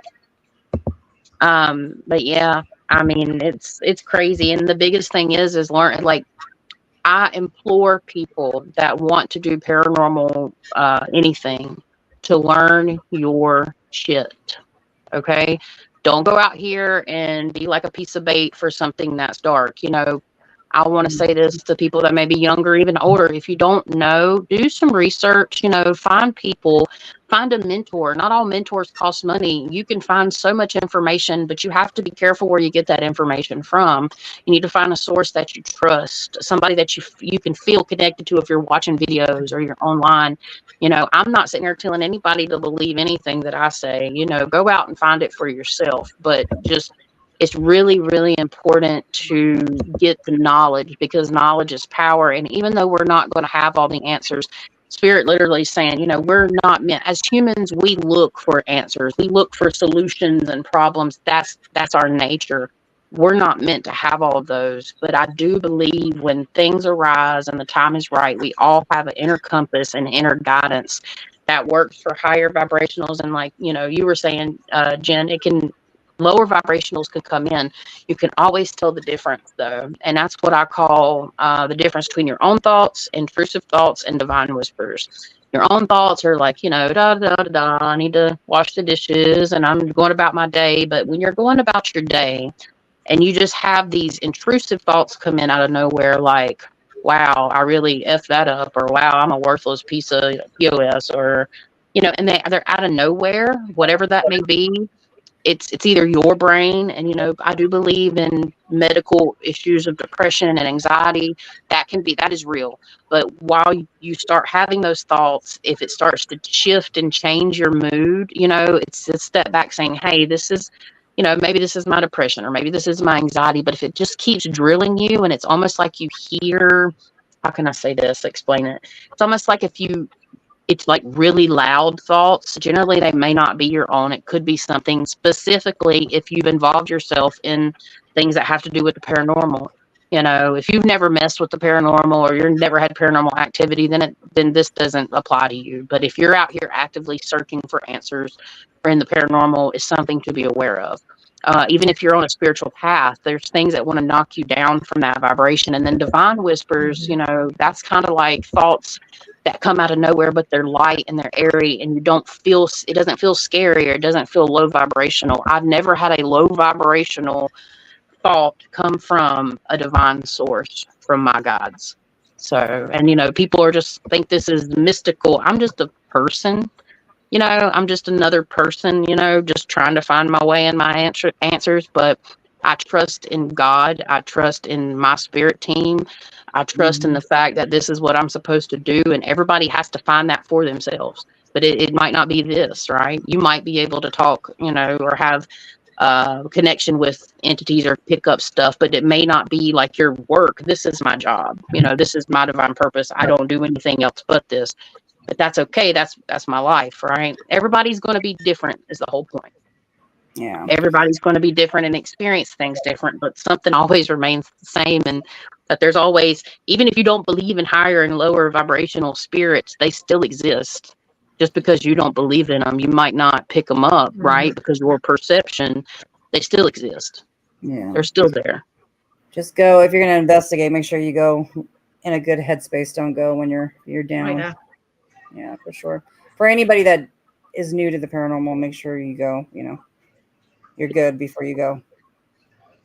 But yeah, I mean, it's crazy. And the biggest thing is learn, like, I implore people that want to do paranormal, anything, to learn your shit. Okay. Don't go out here and be like a piece of bait for something that's dark. I want to say this to people that may be younger, even older. If you don't know, do some research, find people, find a mentor. Not all mentors cost money. You can find so much information, but you have to be careful where you get that information from. You need to find a source that you trust, somebody that you can feel connected to if you're watching videos or you're online. I'm not sitting here telling anybody to believe anything that I say. Go out and find it for yourself. But it's really, really important to get the knowledge, because knowledge is power. And even though we're not going to have all the answers, Spirit literally saying, we're not meant, as humans, we look for answers. We look for solutions and problems. That's our nature. We're not meant to have all of those. But I do believe when things arise and the time is right, we all have an inner compass and inner guidance that works for higher vibrationals. And like, you were saying, Jen, lower vibrationals can come in. You can always tell the difference, though. And that's what I call the difference between your own thoughts, intrusive thoughts, and divine whispers. Your own thoughts are like, da, da, da, da, I need to wash the dishes and I'm going about my day. But when you're going about your day and you just have these intrusive thoughts come in out of nowhere, like, wow, I really effed that up, or wow, I'm a worthless piece of POS, or, and they're out of nowhere, whatever that may be. It's either your brain, and I do believe in medical issues of depression and anxiety. That is real. But while you start having those thoughts, if it starts to shift and change your mood, it's a step back saying, hey, this is, maybe this is my depression, or maybe this is my anxiety. But if it just keeps drilling you, and it's almost like you hear, how can I say this, explain it? It's almost like it's like really loud thoughts. Generally, they may not be your own. It could be something specifically if you've involved yourself in things that have to do with the paranormal. If you've never messed with the paranormal, or you've never had paranormal activity, then this doesn't apply to you. But if you're out here actively searching for answers or in the paranormal, is something to be aware of. Even if you're on a spiritual path, there's things that want to knock you down from that vibration. And then divine whispers, that's kind of like thoughts that come out of nowhere, but they're light and they're airy, and it doesn't feel scary, or it doesn't feel low vibrational. I've never had a low vibrational thought come from a divine source, from my guides. So, and people are just think this is mystical. I'm just a person. you know, I'm just another person, you know, just trying to find my way and my answers. But I trust in God. I trust in my spirit team. I trust in the fact that this is what I'm supposed to do. And everybody has to find that for themselves. But it might not be this, right? You might be able to talk, you know, or have connection with entities or pick up stuff, but it may not be like your work. This is my job. You know, this is my divine purpose. I don't do anything else but this. But that's okay. That's my life, right? Everybody's going to be different is the whole point. Yeah. Everybody's going to be different and experience things different, but something always remains the same. And that there's always, even if you don't believe in higher and lower vibrational spirits, they still exist. Just because you don't believe in them, you might not pick them up, right? Because your perception, they still exist. Yeah. They're still there. Just go, if you're going to investigate, make sure you go in a good headspace. Don't go when you're down. Yeah, for sure. For anybody that is new to the paranormal, make sure you go, you know, you're good before you go.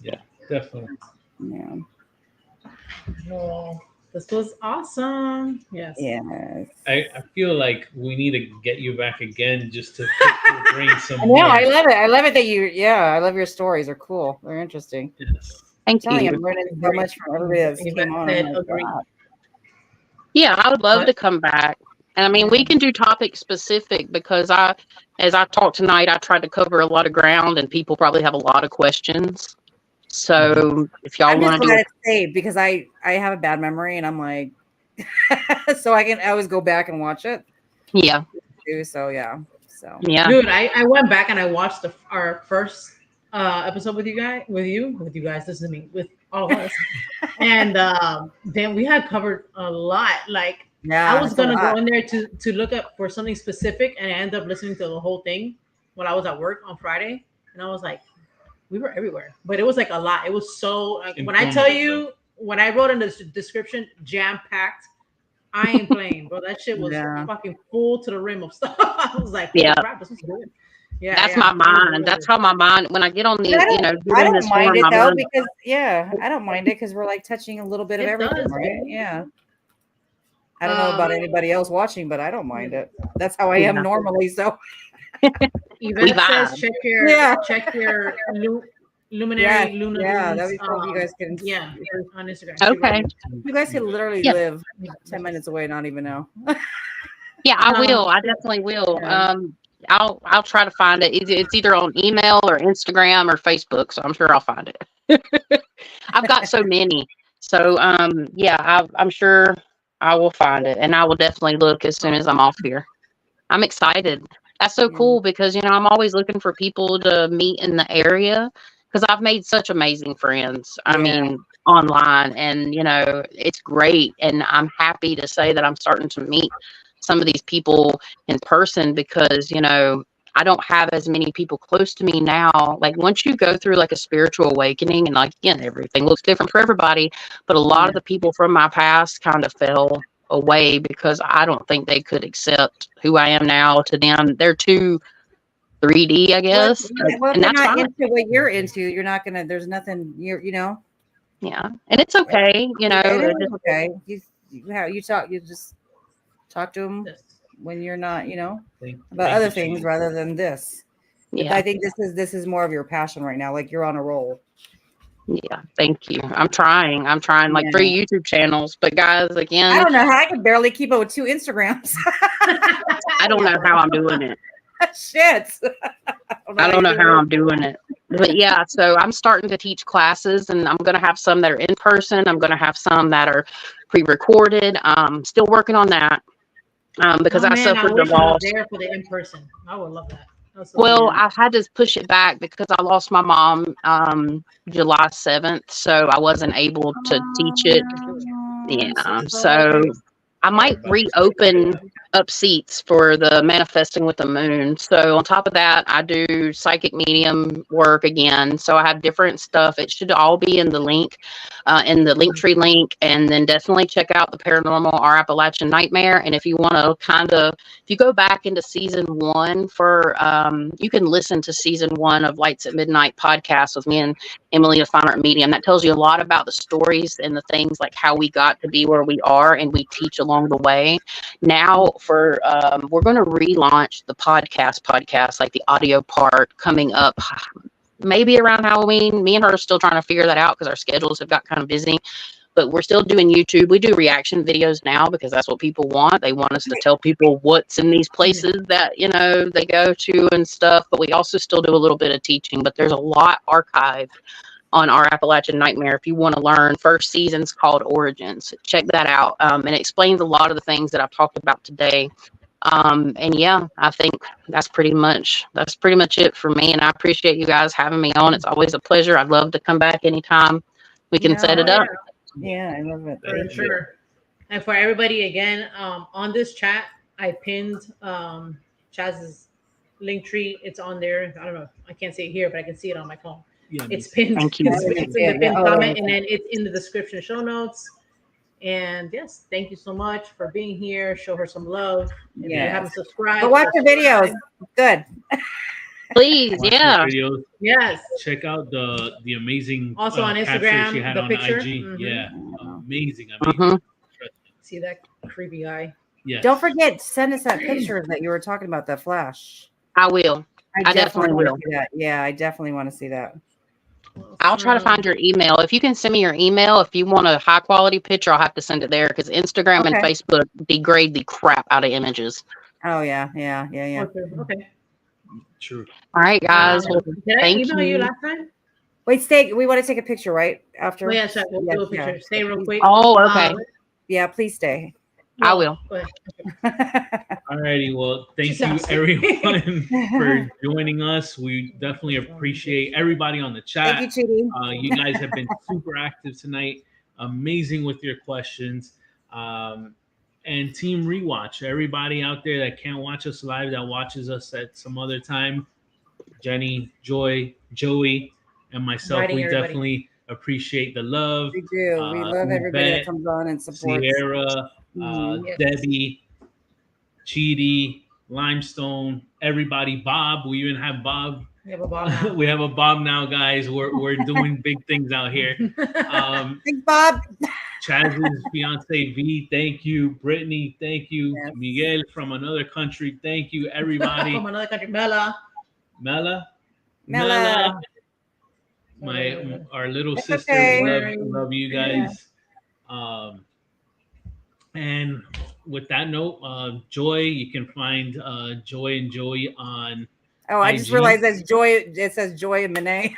Yeah, definitely. Yeah. Well, this was awesome. Yes. Yes. I feel like we need to get you back again just to bring some. I know. I love it. I love it that I love your stories. They're cool. They're interesting. Yes. Thank you. I'm learning so much from everybody that's came on. Yeah, I would love to come back. And I mean, we can do topic specific because as I talked tonight, I tried to cover a lot of ground and people probably have a lot of questions. So if y'all want to do it saved because I have a bad memory and I'm like, so I can always go back and watch it. Yeah. So yeah. So yeah. Dude, I went back and I watched our first episode with you guys, listen to me, with all of us. And then we had covered a lot. Like, yeah, I was gonna go in there to look up for something specific, and I ended up listening to the whole thing when I was at work on Friday, and I was like, we were everywhere, but it was like a lot. It was so like, when I tell you, when I wrote in the description, jam packed. I ain't playing, bro. That shit was fucking full to the rim of stuff. I was like, yeah, crap, this was good. Yeah, that's my mind. That's how my mind. When I get on the, you know, I don't mind it though because I don't mind it because we're like touching a little bit of everything, right? Yeah. I don't know about anybody else watching, but I don't mind it. That's how I am normally. So, even says check your Luminary Luna Beams. Yeah, that'd be cool. You guys can on Instagram. Okay, you guys can literally live 10 minutes away, not even know. Yeah, I will. I definitely will. I'll try to find it. It's either on email or Instagram or Facebook, so I'm sure I'll find it. I've got so many. So I'm sure I will find it, and I will definitely look as soon as I'm off here. I'm excited. That's so cool because, you know, I'm always looking for people to meet in the area because I've made such amazing friends. I mean, online, and, you know, it's great. And I'm happy to say that I'm starting to meet some of these people in person because, you know, I don't have as many people close to me now. Like, once you go through like a spiritual awakening, and like, again, everything looks different for everybody, but a lot of the people from my past kind of fell away because I don't think they could accept who I am now. To them, they're too 3D, I guess. Well, and they're that's not fine. into what you're into. You're not gonna. There's nothing. You know. Yeah, and it's okay. You know, it's okay. You talk. You just talk to them when you're not. You know, about other things rather than this. Yeah. I think this is more of your passion right now. Like, you're on a roll. Yeah, thank you. I'm trying like 3 YouTube channels, but guys, again, I don't know how I can barely keep up with 2 Instagrams. I don't know how I'm doing it. Shit. I don't know how I'm doing it. But yeah, so I'm starting to teach classes, and I'm going to have some that are in person. I'm going to have some that are pre-recorded. Still working on that because I suffered the loss. There for the in person. I would love that. Well, I had to push it back because I lost my mom July 7th, so I wasn't able to teach it. Yeah, so I might reopen up seats for the Manifesting with the Moon. So on top of that, I do psychic medium work again. So I have different stuff. It should all be in the link, in the Linktree link. And then definitely check out the Paranormal or Appalachian Nightmare. And if you want to if you go back into season 1 for, you can listen to season 1 of Lights at Midnight podcast with me and Emily, the Fine Art Medium. That tells you a lot about the stories and the things, like how we got to be where we are, and we teach along the way. Now for, we're going to relaunch the podcast, like the audio part coming up maybe around Halloween. Me and her are still trying to figure that out because our schedules have got kind of busy. But we're still doing YouTube. We do reaction videos now because that's what people want. They want us to tell people what's in these places that, you know, they go to and stuff. But we also still do a little bit of teaching. But there's a lot archived on our Appalachian Nightmare. If you want to learn, first season's called Origins. Check that out. And it explains a lot of the things that I've talked about today. And yeah, I think that's pretty much it for me. And I appreciate you guys having me on. It's always a pleasure. I'd love to come back anytime we can set it up. Yeah, I love it. For sure. And for everybody, again, on this chat, I pinned Chaz's link tree. It's on there. I don't know. I can't see it here, but I can see it on my phone. Yeah, it's pinned. Thank you. It's in the pinned comment, and then it's in the description show notes. And yes, thank you so much for being here. Show her some love. If you haven't subscribed, but watch the videos. Good. Please, yeah. Videos. Yes. Check out the amazing also on Instagram, she had the on picture. IG. Mm-hmm. Yeah, amazing. See that creepy eye? Yeah. Don't forget, send us that picture that you were talking about, that flash. I will. I definitely will. Want to see that. Yeah, I definitely want to see that. I'll try to find your email. If you can send me your email, if you want a high quality picture, I'll have to send it there because Instagram and Facebook degrade the crap out of images. Oh yeah. Okay. True. All right, guys. Well, did I email you last time? Wait, stay. We want to take a picture, right? After. Oh, yeah, sure. We'll do a picture. Yeah. Stay real quick. Oh, okay. Yeah, please stay. I will. All righty. Well, thank you everyone for joining us. We definitely appreciate everybody on the chat. Thank you, Chidi. You guys have been super active tonight. Amazing with your questions. And Team Rewatch, everybody out there that can't watch us live, that watches us at some other time, Jenny, Joy, Joey, and myself, we definitely appreciate the love. We do. We love everybody that comes on and supports. Sierra, Debbie, Chidi, Limestone, everybody, Bob. We even have Bob. We have a Bob now. We have a Bob now, guys. We're doing big things out here. Thanks, Bob. Chaz's fiance V, thank you. Brittany, thank you. Yes. Miguel from another country, thank you. Everybody from another country, Mela. Our little sister. Love you guys. Yeah. And with that note, Joy, you can find Joy and Joey on. Oh, I just realized that's Joy. It says Joy and Monet.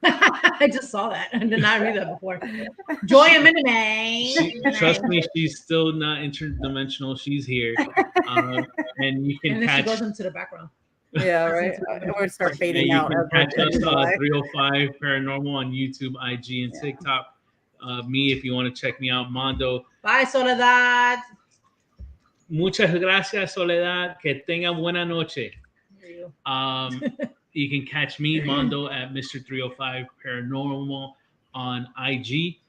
I just saw that. I did not read that before. Joy and Monet. Trust me, she's still not interdimensional. She's here. And you can catch. She goes into the background. Yeah, right. We'll start fading out. You can catch us 305 Paranormal on YouTube, IG, and TikTok. Me, if you want to check me out, Mondo. Bye, Soledad. Muchas gracias, Soledad. Que tenga buena noche. You can catch me, Mondo, at Mr. 305 Paranormal on IG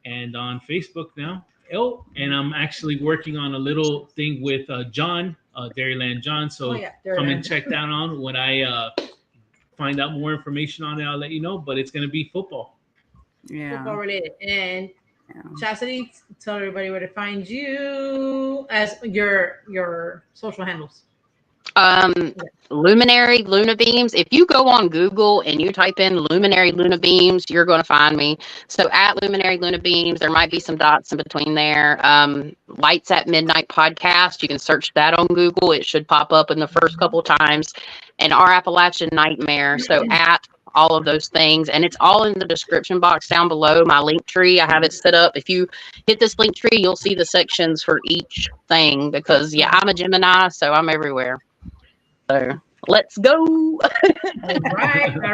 and on Facebook now. Oh, and I'm actually working on a little thing with John, Dairyland John. So come and check that on. When I find out more information on it, I'll let you know. But it's going to be football. Yeah. Football related. And Chasity, tell everybody where to find you as your social handles. Luminary Luna Beams. If you go on Google and you type in Luminary Luna Beams, you're going to find me. So at Luminary Luna Beams, there might be some dots in between there. Lights at Midnight podcast. You can search that on Google. It should pop up in the first couple times. And our Appalachian Nightmare. So at all of those things, and it's all in the description box down below. My link tree, I have it set up. If you hit this link tree, you'll see the sections for each thing because I'm a Gemini, so I'm everywhere. So let's go. All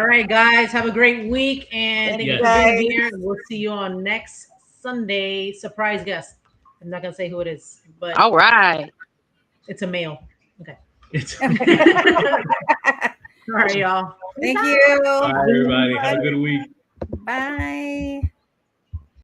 right, guys. Have a great week, and thank you for being here. We'll see you on next Sunday. Surprise guest. I'm not gonna say who it is, but all right, it's a male. Okay. All right, y'all. Thank you. Bye, everybody. Have a good week. Bye.